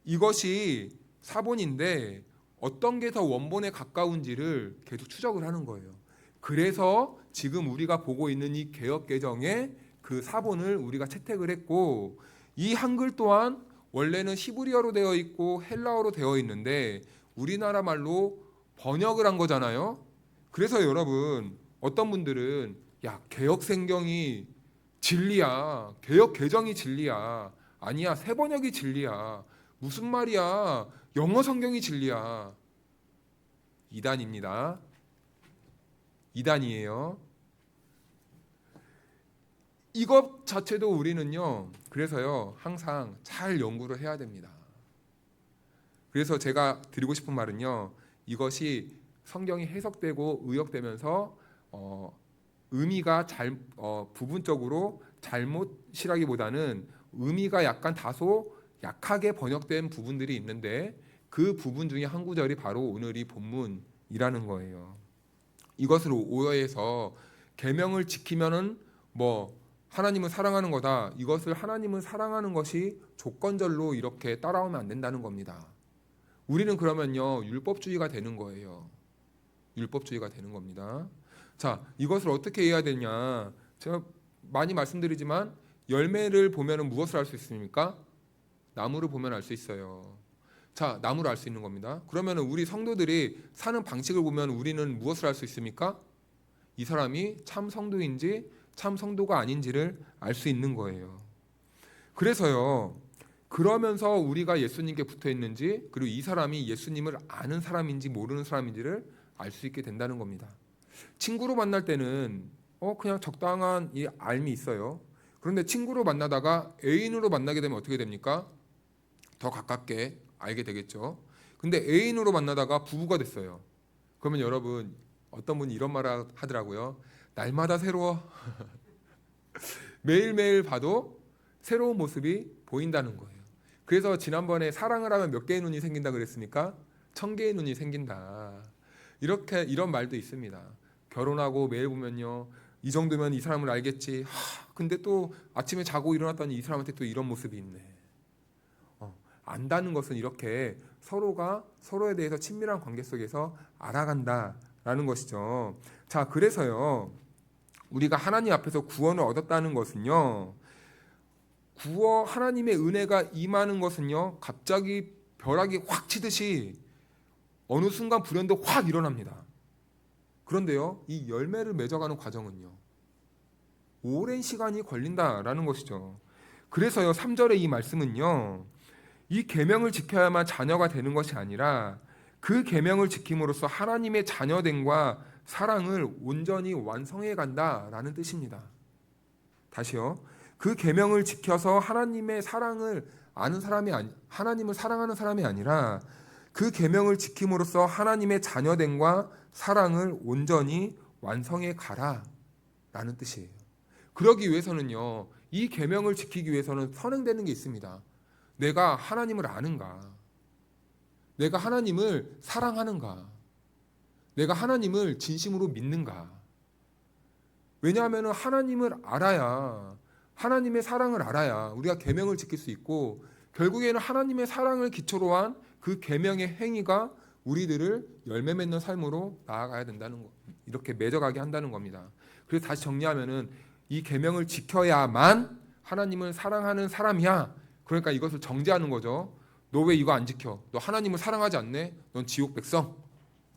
이것이 사본인데 어떤 게 더 원본에 가까운지를 계속 추적을 하는 거예요. 그래서 지금 우리가 보고 있는 이 개역개정에 그 사본을 우리가 채택을 했고, 이 한글 또한 원래는 히브리어로 되어 있고 헬라어로 되어 있는데 우리나라 말로 번역을 한 거잖아요. 그래서 여러분, 어떤 분들은 야, 개역성경이 진리야, 개역개정이 진리야, 아니야, 새번역이 진리야, 무슨 말이야, 영어 성경이 진리야. 이단입니다. 이단이에요. 이것 자체도 우리는요, 그래서요 항상 잘 연구를 해야 됩니다. 그래서 제가 드리고 싶은 말은요, 이것이 성경이 해석되고 의역되면서 의미가 부분적으로 잘못이라기보다는 의미가 약간 다소 약하게 번역된 부분들이 있는데 그 부분 중에 한 구절이 바로 오늘 이 본문이라는 거예요. 이것을 오해해서 계명을 지키면은 하나님을 사랑하는 거다. 이것을 하나님을 사랑하는 것이 조건절로 이렇게 따라오면 안 된다는 겁니다. 우리는 그러면요 율법주의가 되는 거예요. 율법주의가 되는 겁니다. 자, 이것을 어떻게 해야 되냐? 제가 많이 말씀드리지만 열매를 보면은 무엇을 알 수 있습니까? 나무를 보면 알 수 있어요. 자, 나무를 알 수 있는 겁니다. 그러면은 우리 성도들이 사는 방식을 보면 우리는 무엇을 알 수 있습니까? 이 사람이 참 성도인지 참 성도가 아닌지를 알 수 있는 거예요. 그래서요, 그러면서 우리가 예수님께 붙어 있는지, 그리고 이 사람이 예수님을 아는 사람인지 모르는 사람인지를 알 수 있게 된다는 겁니다. 친구로 만날 때는 그냥 적당한 이 알미 있어요. 그런데 친구로 만나다가 애인으로 만나게 되면 어떻게 됩니까? 더 가깝게 알게 되겠죠. 근데 애인으로 만나다가 부부가 됐어요. 그러면 여러분, 어떤 분이 이런 말을 하더라고요. 날마다 새로워. 매일매일 봐도 새로운 모습이 보인다는 거예요. 그래서 지난번에 사랑을 하면 몇 개의 눈이 생긴다 그랬습니까? 1000개의 눈이 생긴다. 이런 말도 있습니다. 결혼하고 매일 보면요, 이 정도면 이 사람을 알겠지. 근데 또 아침에 자고 일어났더니 이 사람한테 또 이런 모습이 있네. 안다는 것은 이렇게 서로가 서로에 대해서 친밀한 관계 속에서 알아간다라는 것이죠. 자, 그래서요, 우리가 하나님 앞에서 구원을 얻었다는 것은요, 하나님의 은혜가 임하는 것은요, 갑자기 벼락이 확 치듯이 어느 순간 불현듯 확 일어납니다. 그런데요, 이 열매를 맺어가는 과정은요, 오랜 시간이 걸린다라는 것이죠. 그래서요, 3절의 이 말씀은요, 이 계명을 지켜야만 자녀가 되는 것이 아니라 그 계명을 지킴으로써 하나님의 자녀됨과 사랑을 온전히 완성해 간다라는 뜻입니다. 다시요. 그 계명을 지켜서 하나님의 사랑을 아는 사람이 하나님을 사랑하는 사람이 아니라 그 계명을 지킴으로써 하나님의 자녀됨과 사랑을 온전히 완성해 가라라는 뜻이에요. 그러기 위해서는요, 이 계명을 지키기 위해서는 선행되는 게 있습니다. 내가 하나님을 아는가? 내가 하나님을 사랑하는가? 내가 하나님을 진심으로 믿는가? 왜냐하면 하나님을 알아야, 하나님의 사랑을 알아야 우리가 계명을 지킬 수 있고, 결국에는 하나님의 사랑을 기초로 한 그 계명의 행위가 우리들을 열매 맺는 삶으로 나아가야 된다는 거. 이렇게 맺어가게 한다는 겁니다. 그래서 다시 정리하면은 이 계명을 지켜야만 하나님을 사랑하는 사람이야. 그러니까 이것을 정죄하는 거죠. 너 왜 이거 안 지켜? 너 하나님을 사랑하지 않네? 넌 지옥 백성.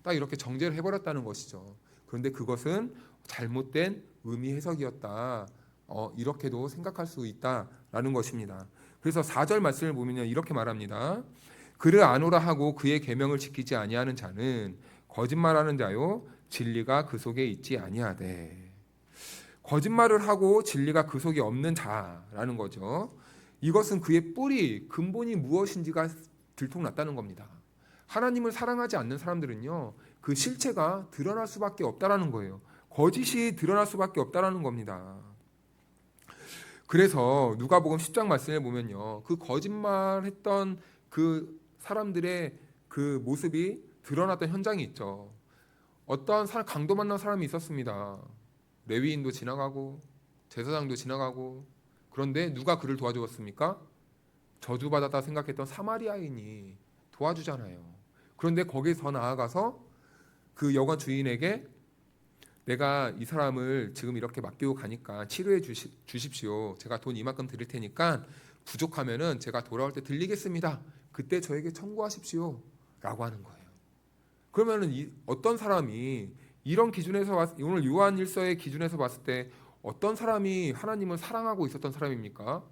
딱 이렇게 정죄를 해버렸다는 것이죠. 그런데 그것은 잘못된 의미 해석이었다. 이렇게도 생각할 수 있다라는 것입니다. 그래서 4절 말씀을 보면요, 이렇게 말합니다. 그를 아노라 하고 그의 계명을 지키지 아니하는 자는 거짓말하는 자요 진리가 그 속에 있지 아니하되. 거짓말을 하고 진리가 그 속에 없는 자라는 거죠. 이것은 그의 뿌리, 근본이 무엇인지가 들통났다는 겁니다. 하나님을 사랑하지 않는 사람들은요, 그 실체가 드러날 수밖에 없다라는 거예요. 거짓이 드러날 수밖에 없다라는 겁니다. 그래서 누가복음 10장 말씀을 보면요, 그 거짓말했던 그 사람들의 그 모습이 드러났던 현장이 있죠. 어떠한 강도 만난 사람이 있었습니다. 레위인도 지나가고 제사장도 지나가고, 그런데 누가 그를 도와주었습니까? 저주받았다 생각했던 사마리아인이 도와주잖아요. 그런데 거기에 더 나아가서 그 여관 주인에게 내가 이 사람을 지금 이렇게 맡기고 가니까 치료해 주십시오. 제가 돈 이만큼 드릴 테니까 부족하면은 제가 돌아올 때 들리겠습니다. 그때 저에게 청구하십시오. 라고 하는 거예요. 그러면은 어떤 사람이 이런 기준에서 오늘 요한일서의 기준에서 봤을 때 어떤 사람이 하나님을 사랑하고 있었던 사람입니까?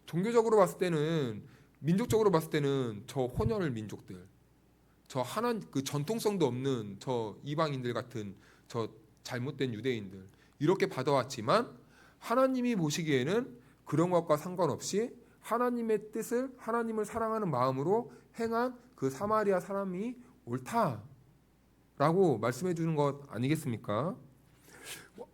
종교적으로 봤을 때는, 민족적으로 봤을 때는 저 혼혈 민족들, 저 그 전통성도 없는 저 이방인들 같은 저 잘못된 유대인들, 이렇게 받아왔지만 하나님이 보시기에는 그런 것과 상관없이 하나님의 뜻을, 하나님을 사랑하는 마음으로 행한 그 사마리아 사람이 옳다라고 말씀해 주는 것 아니겠습니까?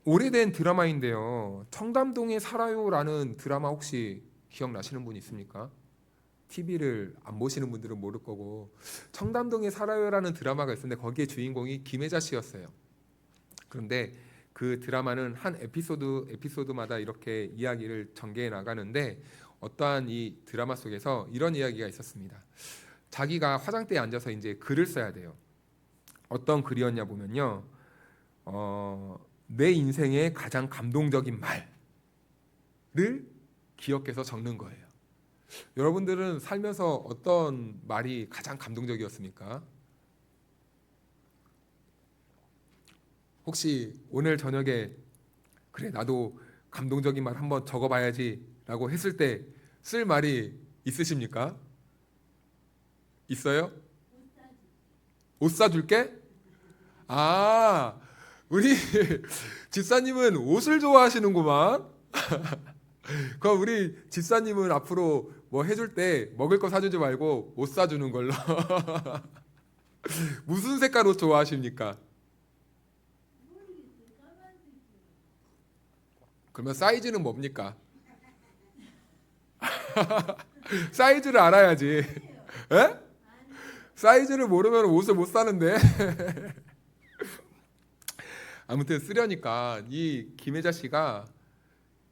오래된 드라마인데요, 청담동에 살아요라는 드라마 혹시 기억나시는 분 있습니까? TV를 안 보시는 분들은 모를 거고, 청담동에 살아요라는 드라마가 있었는데 거기에 주인공이 김혜자 씨였어요. 그런데 그 드라마는 한 에피소드마다 이렇게 이야기를 전개해 나가는데, 어떠한 이 드라마 속에서 이런 이야기가 있었습니다. 자기가 화장대에 앉아서 이제 글을 써야 돼요. 어떤 글이었냐 보면요, 내 인생의 가장 감동적인 말을 기억해서 적는 거예요. 여러분들은 살면서 어떤 말이 가장 감동적이었습니까? 혹시 오늘 저녁에 그래 나도 감동적인 말 한번 적어봐야지 라고 했을 때 쓸 말이 있으십니까? 있어요? 옷 사줄게? 아, 우리 집사님은 옷을 좋아하시는구만. 그럼 우리 집사님은 앞으로 뭐 해줄 때 먹을 거 사주지 말고 옷 사주는 걸로. 무슨 색깔 옷 좋아하십니까? 그러면 사이즈는 뭡니까? 사이즈를 알아야지. 에? 사이즈를 모르면 옷을 못 사는데. 아무튼 쓰려니까 이 김혜자 씨가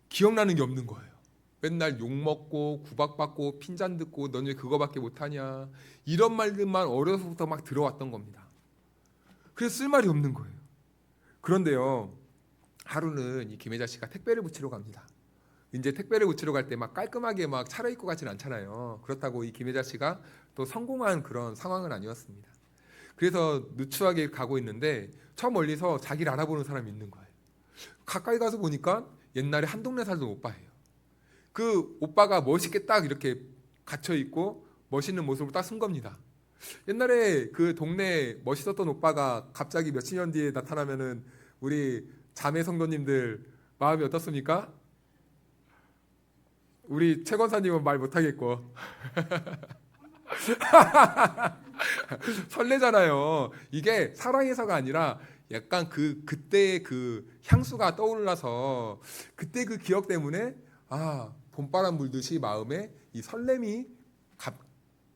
기억나는 게 없는 거예요. 맨날 욕먹고 구박받고 핀잔 듣고 넌 왜 그거밖에 못하냐, 이런 말들만 어려서부터 막 들어왔던 겁니다. 그래서 쓸 말이 없는 거예요. 그런데요, 하루는 이 김혜자 씨가 택배를 붙이러 갑니다. 이제 택배를 붙이러 갈 때 막 깔끔하게 막 차려입고 가진 않잖아요. 그렇다고 이 김혜자 씨가 또 성공한 그런 상황은 아니었습니다. 그래서 누추하게 가고 있는데 저 멀리서 자기를 알아보는 사람이 있는 거예요. 가까이 가서 보니까 옛날에 한 동네 살던 오빠예요. 그 오빠가 멋있게 딱 이렇게 갇혀 있고 멋있는 모습을 딱 쓴 겁니다. 옛날에 그 동네에 멋있었던 오빠가 갑자기 몇십 년 뒤에 나타나면은 우리 자매 성도님들 마음이 어떻습니까? 우리 최 권사님은 말 못하겠고 설레잖아요. 이게 사랑해서가 아니라 약간 그때의 그 향수가 떠올라서 그때 그 기억 때문에 봄바람 불듯이 마음에 이 설렘이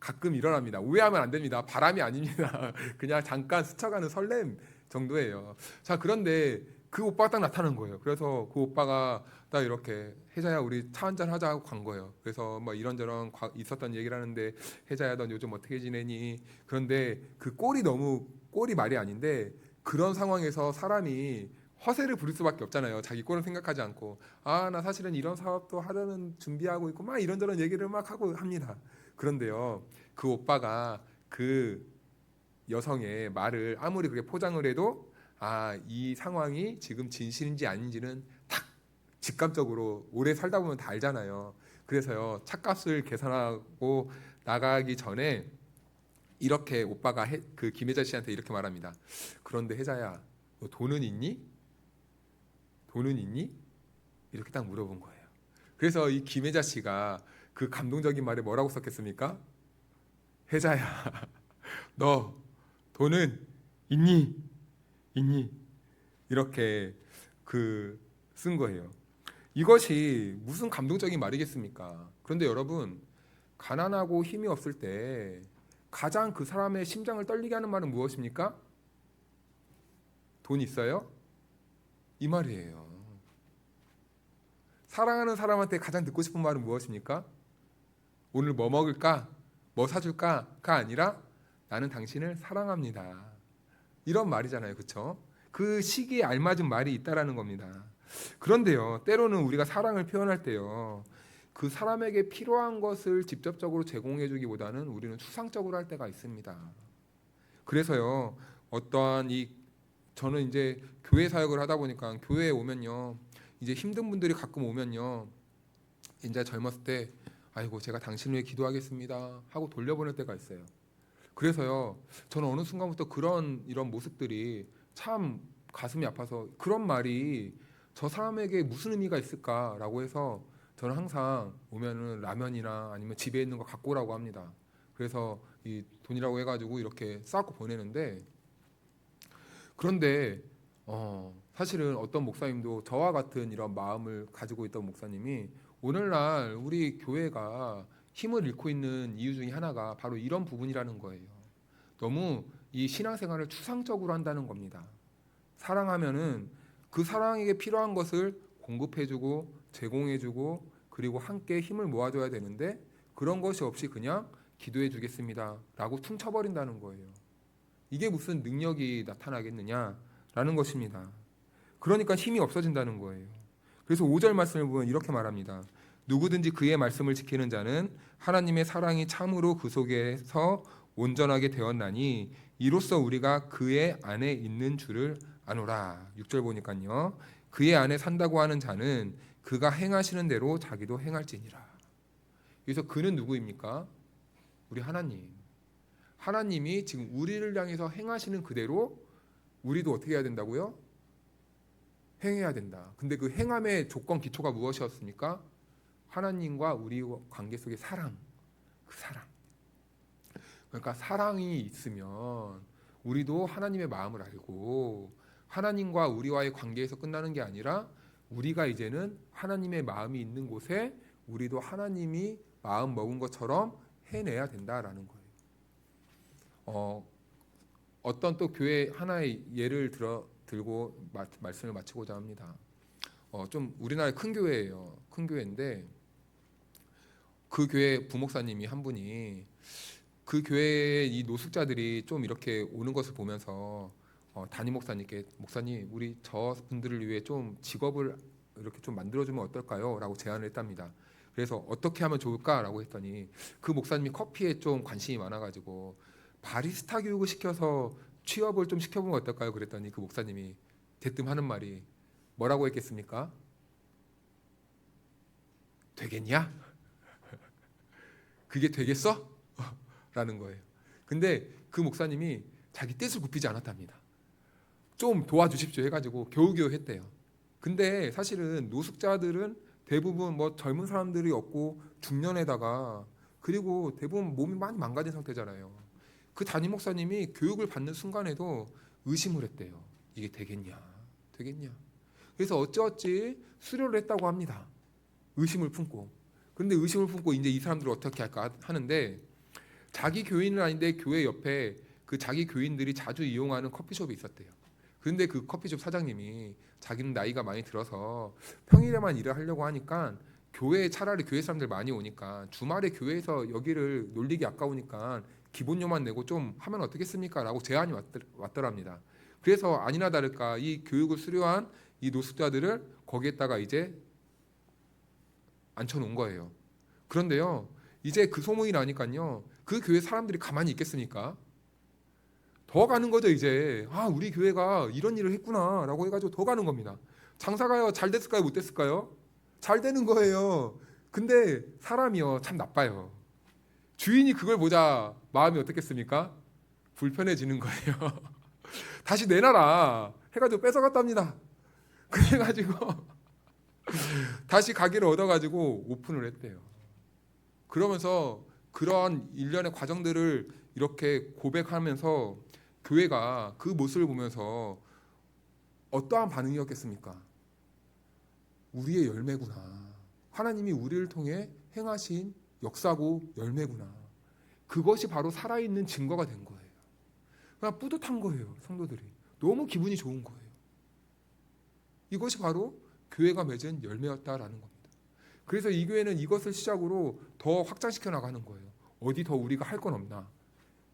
가끔 일어납니다. 오해하면 안 됩니다. 바람이 아닙니다. 그냥 잠깐 스쳐가는 설렘 정도예요. 자, 그런데 그 오빠가 딱 나타난 거예요. 그래서 그 오빠가 딱 이렇게 혜자야 우리 차 한잔 하자 하고 간 거예요. 그래서 뭐 이런저런 있었던 얘기를 하는데 혜자야 넌 요즘 어떻게 지내니? 그런데 그 꼴이 말이 아닌데 그런 상황에서 사람이 허세를 부릴 수밖에 없잖아요. 자기 꼴은 생각하지 않고 아 나 사실은 이런 사업도 하려는 준비하고 있고 막 이런저런 얘기를 막 하고 합니다. 그런데요 그 오빠가 그 여성의 말을 아무리 그렇게 포장을 해도 이 상황이 지금 진실인지 아닌지는 딱 직감적으로 오래 살다 보면 다 알잖아요. 그래서요 차값을 계산하고 나가기 전에 이렇게 오빠가 그 김혜자 씨한테 이렇게 말합니다. 그런데 혜자야 너 돈은 있니? 돈은 있니? 이렇게 딱 물어본 거예요. 그래서 이 김혜자 씨가 그 감동적인 말에 뭐라고 썼겠습니까? 혜자야 너 돈은 있니? 있니? 이렇게 그 쓴 거예요. 이것이 무슨 감동적인 말이겠습니까? 그런데 여러분 가난하고 힘이 없을 때 가장 그 사람의 심장을 떨리게 하는 말은 무엇입니까? 돈 있어요? 이 말이에요. 사랑하는 사람한테 가장 듣고 싶은 말은 무엇입니까? 오늘 뭐 먹을까? 뭐 사줄까?가 아니라 나는 당신을 사랑합니다. 이런 말이잖아요. 그렇죠? 그 시기에 알맞은 말이 있다라는 겁니다. 그런데요. 때로는 우리가 사랑을 표현할 때요. 그 사람에게 필요한 것을 직접적으로 제공해 주기보다는 우리는 추상적으로 할 때가 있습니다. 그래서요. 저는 이제 교회 사역을 하다 보니까 교회에 오면요. 이제 힘든 분들이 가끔 오면요. 이제 젊었을 때 아이고 제가 당신 위해 기도하겠습니다 하고 돌려보낼 때가 있어요. 그래서요. 저는 어느 순간부터 이런 모습들이 참 가슴이 아파서 그런 말이 저 사람에게 무슨 의미가 있을까라고 해서 저는 항상 오면은 라면이나 아니면 집에 있는 거 갖고 오라고 합니다. 그래서 이 돈이라고 해가지고 이렇게 쌓고 보내는데 그런데 사실은 어떤 목사님도 저와 같은 이런 마음을 가지고 있던 목사님이 오늘날 우리 교회가 힘을 잃고 있는 이유 중에 하나가 바로 이런 부분이라는 거예요. 너무 이 신앙생활을 추상적으로 한다는 겁니다. 사랑하면은 그 사랑에게 필요한 것을 공급해주고 제공해주고 그리고 함께 힘을 모아줘야 되는데 그런 것이 없이 그냥 기도해주겠습니다 라고 퉁쳐버린다는 거예요. 이게 무슨 능력이 나타나겠느냐라는 것입니다. 그러니까 힘이 없어진다는 거예요. 그래서 5절 말씀을 보면 이렇게 말합니다. 누구든지 그의 말씀을 지키는 자는 하나님의 사랑이 참으로 그 속에서 온전하게 되었나니 이로써 우리가 그의 안에 있는 줄을 아노라. 6절 보니까요. 그의 안에 산다고 하는 자는 그가 행하시는 대로 자기도 행할지니라. 그래서 그는 누구입니까? 우리 하나님. 하나님이 지금 우리를 향해서 행하시는 그대로 우리도 어떻게 해야 된다고요? 행해야 된다. 근데 그 행함의 조건 기초가 무엇이었습니까? 하나님과 우리 관계 속의 사랑. 그 사랑. 그러니까 사랑이 있으면 우리도 하나님의 마음을 알고 하나님과 우리와의 관계에서 끝나는 게 아니라 우리가 이제는 하나님의 마음이 있는 곳에 우리도 하나님이 마음 먹은 것처럼 해내야 된다라는 거예요. 어떤 또 교회 하나의 예를 들고 말씀을 마치고자 합니다. 좀 우리나라의 큰 교회예요. 큰 교회인데 그 교회 부목사님이 한 분이 그 교회에 이 노숙자들이 좀 이렇게 오는 것을 보면서 담임 목사님께 목사님 우리 저 분들을 위해 좀 직업을 이렇게 좀 만들어주면 어떨까요? 라고 제안을 했답니다. 그래서 어떻게 하면 좋을까라고 했더니 그 목사님이 커피에 좀 관심이 많아가지고 바리스타 교육을 시켜서 취업을 좀 시켜보면 어떨까요? 그랬더니 그 목사님이 대뜸 하는 말이 뭐라고 했겠습니까? 되겠냐? 그게 되겠어? 라는 거예요. 근데 그 목사님이 자기 뜻을 굽히지 않았답니다. 좀 도와주십시오 해가지고 겨우겨우 했대요. 근데 사실은 노숙자들은 대부분 뭐 젊은 사람들이 없고 중년에다가 그리고 대부분 몸이 많이 망가진 상태잖아요. 그 담임 목사님이 교육을 받는 순간에도 의심을 했대요. 이게 되겠냐? 되겠냐? 그래서 어찌어찌 수료를 했다고 합니다. 의심을 품고. 그런데 의심을 품고 이제 이 사람들을 어떻게 할까 하는데 자기 교인은 아닌데 교회 옆에 그 자기 교인들이 자주 이용하는 커피숍이 있었대요. 그런데 그 커피숍 사장님이 자기는 나이가 많이 들어서 평일에만 일을 하려고 하니까 교회에 차라리 교회 사람들 많이 오니까 주말에 교회에서 여기를 놀리기 아까우니까 기본료만 내고 좀 하면 어떻겠습니까? 라고 제안이 왔더랍니다. 그래서 아니나 다를까 이 교육을 수료한 이 노숙자들을 거기에다가 이제 앉혀놓은 거예요. 그런데요, 이제 그 소문이 나니까요, 그 교회 사람들이 가만히 있겠습니까? 더 가는 거죠. 이제 우리 교회가 이런 일을 했구나라고 해가지고 더 가는 겁니다. 장사가요 잘 됐을까요? 못 됐을까요? 잘 되는 거예요. 근데 사람이요 참 나빠요. 주인이 그걸 보자 마음이 어떻겠습니까? 불편해지는 거예요. 다시 내놔라 해가지고 뺏어갔답니다. 그래가지고 다시 가게를 얻어가지고 오픈을 했대요. 그러면서 그런 일련의 과정들을 이렇게 고백하면서 교회가 그 모습을 보면서 어떠한 반응이었겠습니까? 우리의 열매구나. 하나님이 우리를 통해 행하신 역사고 열매구나. 그것이 바로 살아있는 증거가 된 거예요. 그냥 뿌듯한 거예요. 성도들이. 너무 기분이 좋은 거예요. 이것이 바로 교회가 맺은 열매였다라는 겁니다. 그래서 이 교회는 이것을 시작으로 더 확장시켜 나가는 거예요. 어디 더 우리가 할 건 없나.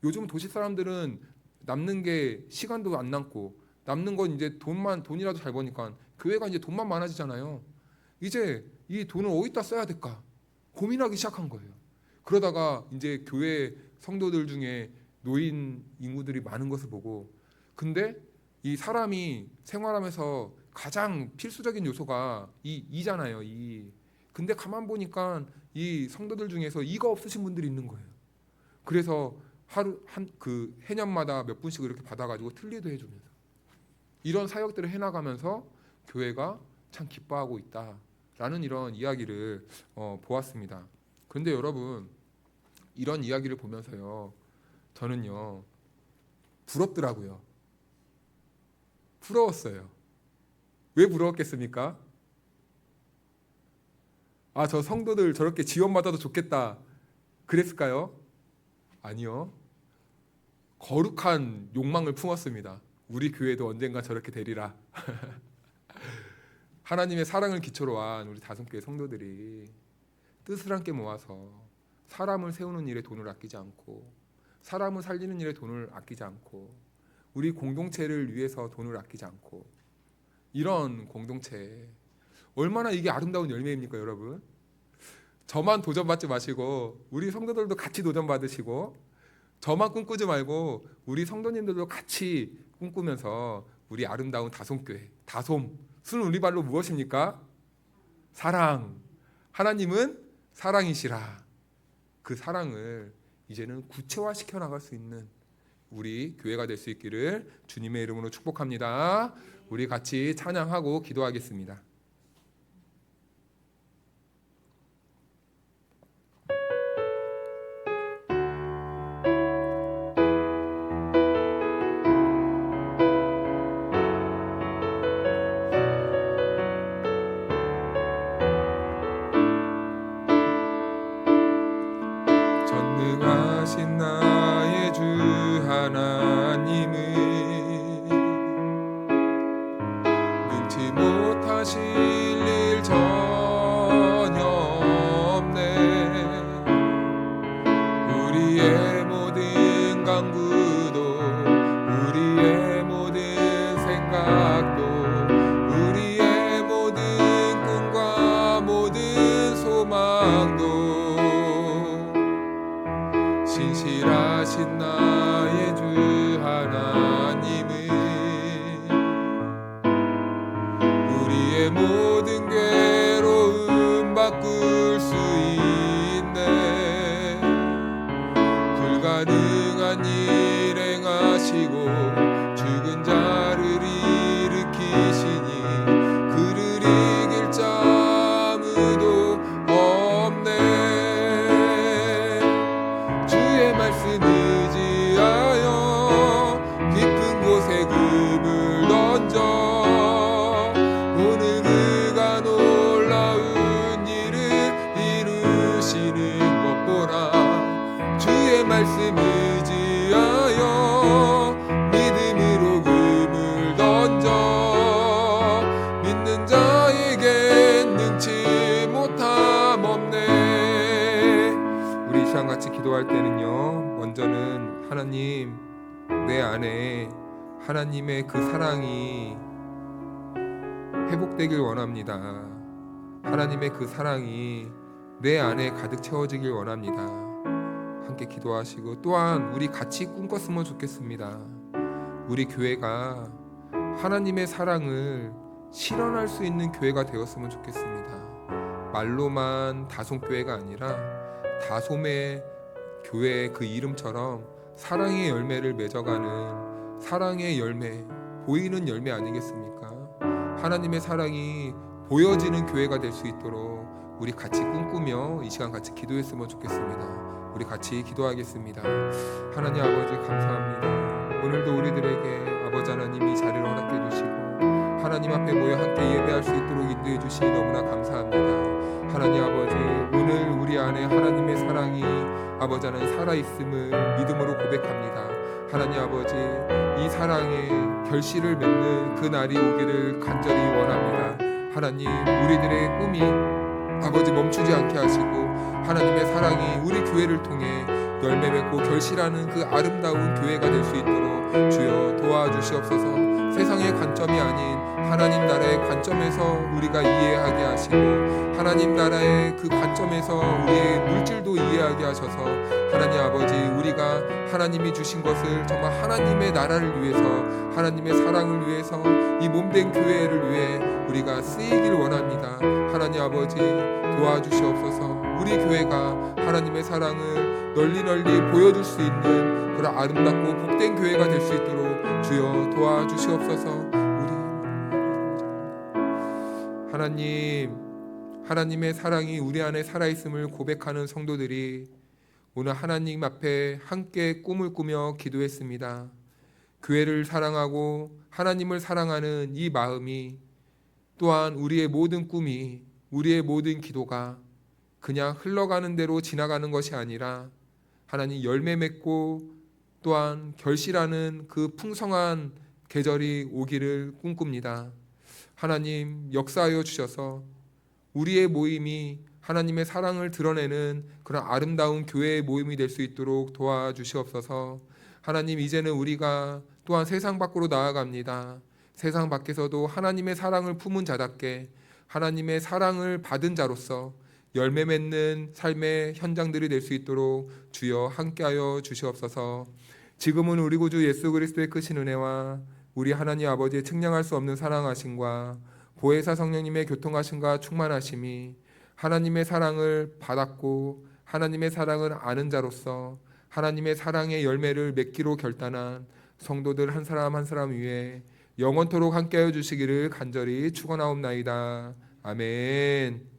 요즘 도시 사람들은 남는 게 시간도 안 남고 남는 건 이제 돈이라도 잘 버니까 교회가 이제 돈만 많아지잖아요. 이제 이 돈을 어디다 써야 될까 고민하기 시작한 거예요. 그러다가 이제 교회 성도들 중에 노인 인구들이 많은 것을 보고, 근데 이 사람이 생활하면서 가장 필수적인 요소가 이잖아요. 근데 가만 보니까 이 성도들 중에서 이가 없으신 분들이 있는 거예요. 그래서 하루 그 해년마다 몇 분씩 이렇게 받아가지고 틀리도 해주면서 이런 사역들을 해나가면서 교회가 참 기뻐하고 있다라는 이런 이야기를 보았습니다. 그런데 여러분, 이런 이야기를 보면서요, 저는요 부럽더라고요. 부러웠어요. 왜 부러웠겠습니까? 저 성도들 저렇게 지원받아도 좋겠다 그랬을까요? 아니요. 거룩한 욕망을 품었습니다. 우리 교회도 언젠가 저렇게 되리라. 하나님의 사랑을 기초로 한 우리 다섯교회 성도들이 뜻을 함께 모아서 사람을 세우는 일에 돈을 아끼지 않고, 사람을 살리는 일에 돈을 아끼지 않고, 우리 공동체를 위해서 돈을 아끼지 않고, 이런 공동체 얼마나 이게 아름다운 열매입니까, 여러분? 저만 도전받지 마시고 우리 성도들도 같이 도전받으시고, 저만 꿈꾸지 말고 우리 성도님들도 같이 꿈꾸면서 우리 아름다운 다솜교회, 다솜 순 우리말로 무엇입니까? 사랑. 하나님은 사랑이시라. 그 사랑을 이제는 구체화시켜 나갈 수 있는 우리 교회가 될 수 있기를 주님의 이름으로 축복합니다. 우리 같이 찬양하고 기도하겠습니다. 전능하신 나의 주 하나님은 능치 못하실 일 전혀 없네. 우리의 모든 간구도, 우리의 모든 생각도, 우리의 모든 꿈과 모든 소망도 신실하신 나의 주 하나님은 우리의 모든 괴로움 바꿀 수 있네. 불가능한 일 행하시고 죽은 자를 일으키시니 그를 이길 자 아무도 없네. 말씀 의지하여 깊은 곳에 금을 던져 오는 그가 놀라운 일을 이루시는 것 보라. 주의 말씀 의지하여 믿음으로 금을 던져 기도할 때는요, 먼저는 하나님, 내 안에 하나님의 그 사랑이 회복되길 원합니다. 하나님의 그 사랑이 내 안에 가득 채워지길 원합니다. 함께 기도하시고, 또한 우리 같이 꿈꿨으면 좋겠습니다. 우리 교회가 하나님의 사랑을 실현할 수 있는 교회가 되었으면 좋겠습니다. 말로만 다솜교회가 아니라 다솜의 교회 그 이름처럼 사랑의 열매를 맺어가는 사랑의 열매, 보이는 열매 아니겠습니까? 하나님의 사랑이 보여지는 교회가 될 수 있도록 우리 같이 꿈꾸며 이 시간 같이 기도했으면 좋겠습니다. 우리 같이 기도하겠습니다. 하나님 아버지 감사합니다. 오늘도 우리들에게 아버지 하나님 이 자리를 허락해 주시고 하나님 앞에 모여 함께 예배할 수 있도록 인도해 주시니 너무나 감사합니다. 하나님 아버지, 오늘 우리 안에 하나님의 사랑이 아버지 하나님 살아있음을 믿음으로 고백합니다. 하나님 아버지, 이 사랑의 결실을 맺는 그 날이 오기를 간절히 원합니다. 하나님, 우리들의 꿈이 아버지 멈추지 않게 하시고 하나님의 사랑이 우리 교회를 통해 열매 맺고 결실하는 그 아름다운 교회가 될 수 있도록 주여 도와주시옵소서. 세상의 관점이 아닌 하나님 나라의 관점에서 우리가 이해하게 하시고 하나님 나라의 그 관점에서 우리의 물질도 이해하게 하셔서 하나님 아버지, 우리가 하나님이 주신 것을 정말 하나님의 나라를 위해서 하나님의 사랑을 위해서 이 몸된 교회를 위해 우리가 쓰이길 원합니다. 하나님 아버지 도와주시옵소서. 우리 교회가 하나님의 사랑을 널리 보여줄 수 있는 그런 아름답고 복된 교회가 될 수 있도록 주여 도와주시옵소서. 하나님의 사랑이 우리 안에 살아있음을 고백하는 성도들이 오늘 하나님 앞에 함께 꿈을 꾸며 기도했습니다. 교회를 사랑하고 하나님을 사랑하는 이 마음이, 또한 우리의 모든 꿈이, 우리의 모든 기도가 그냥 흘러가는 대로 지나가는 것이 아니라 하나님 열매 맺고 또한 결실하는 그 풍성한 계절이 오기를 꿈꿉니다. 하나님 역사하여 주셔서 우리의 모임이 하나님의 사랑을 드러내는 그런 아름다운 교회의 모임이 될 수 있도록 도와주시옵소서. 하나님, 이제는 우리가 또한 세상 밖으로 나아갑니다. 세상 밖에서도 하나님의 사랑을 품은 자답게 하나님의 사랑을 받은 자로서 열매 맺는 삶의 현장들이 될 수 있도록 주여 함께하여 주시옵소서. 지금은 우리 구주 예수 그리스도의 크신 은혜와 우리 하나님 아버지의 측량할 수 없는 사랑하심과 보혜사 성령님의 교통하심과 충만하심이 하나님의 사랑을 받았고 하나님의 사랑을 아는 자로서 하나님의 사랑의 열매를 맺기로 결단한 성도들 한 사람 한 사람 위에 영원토록 함께하여 주시기를 간절히 축원하옵나이다. 아멘.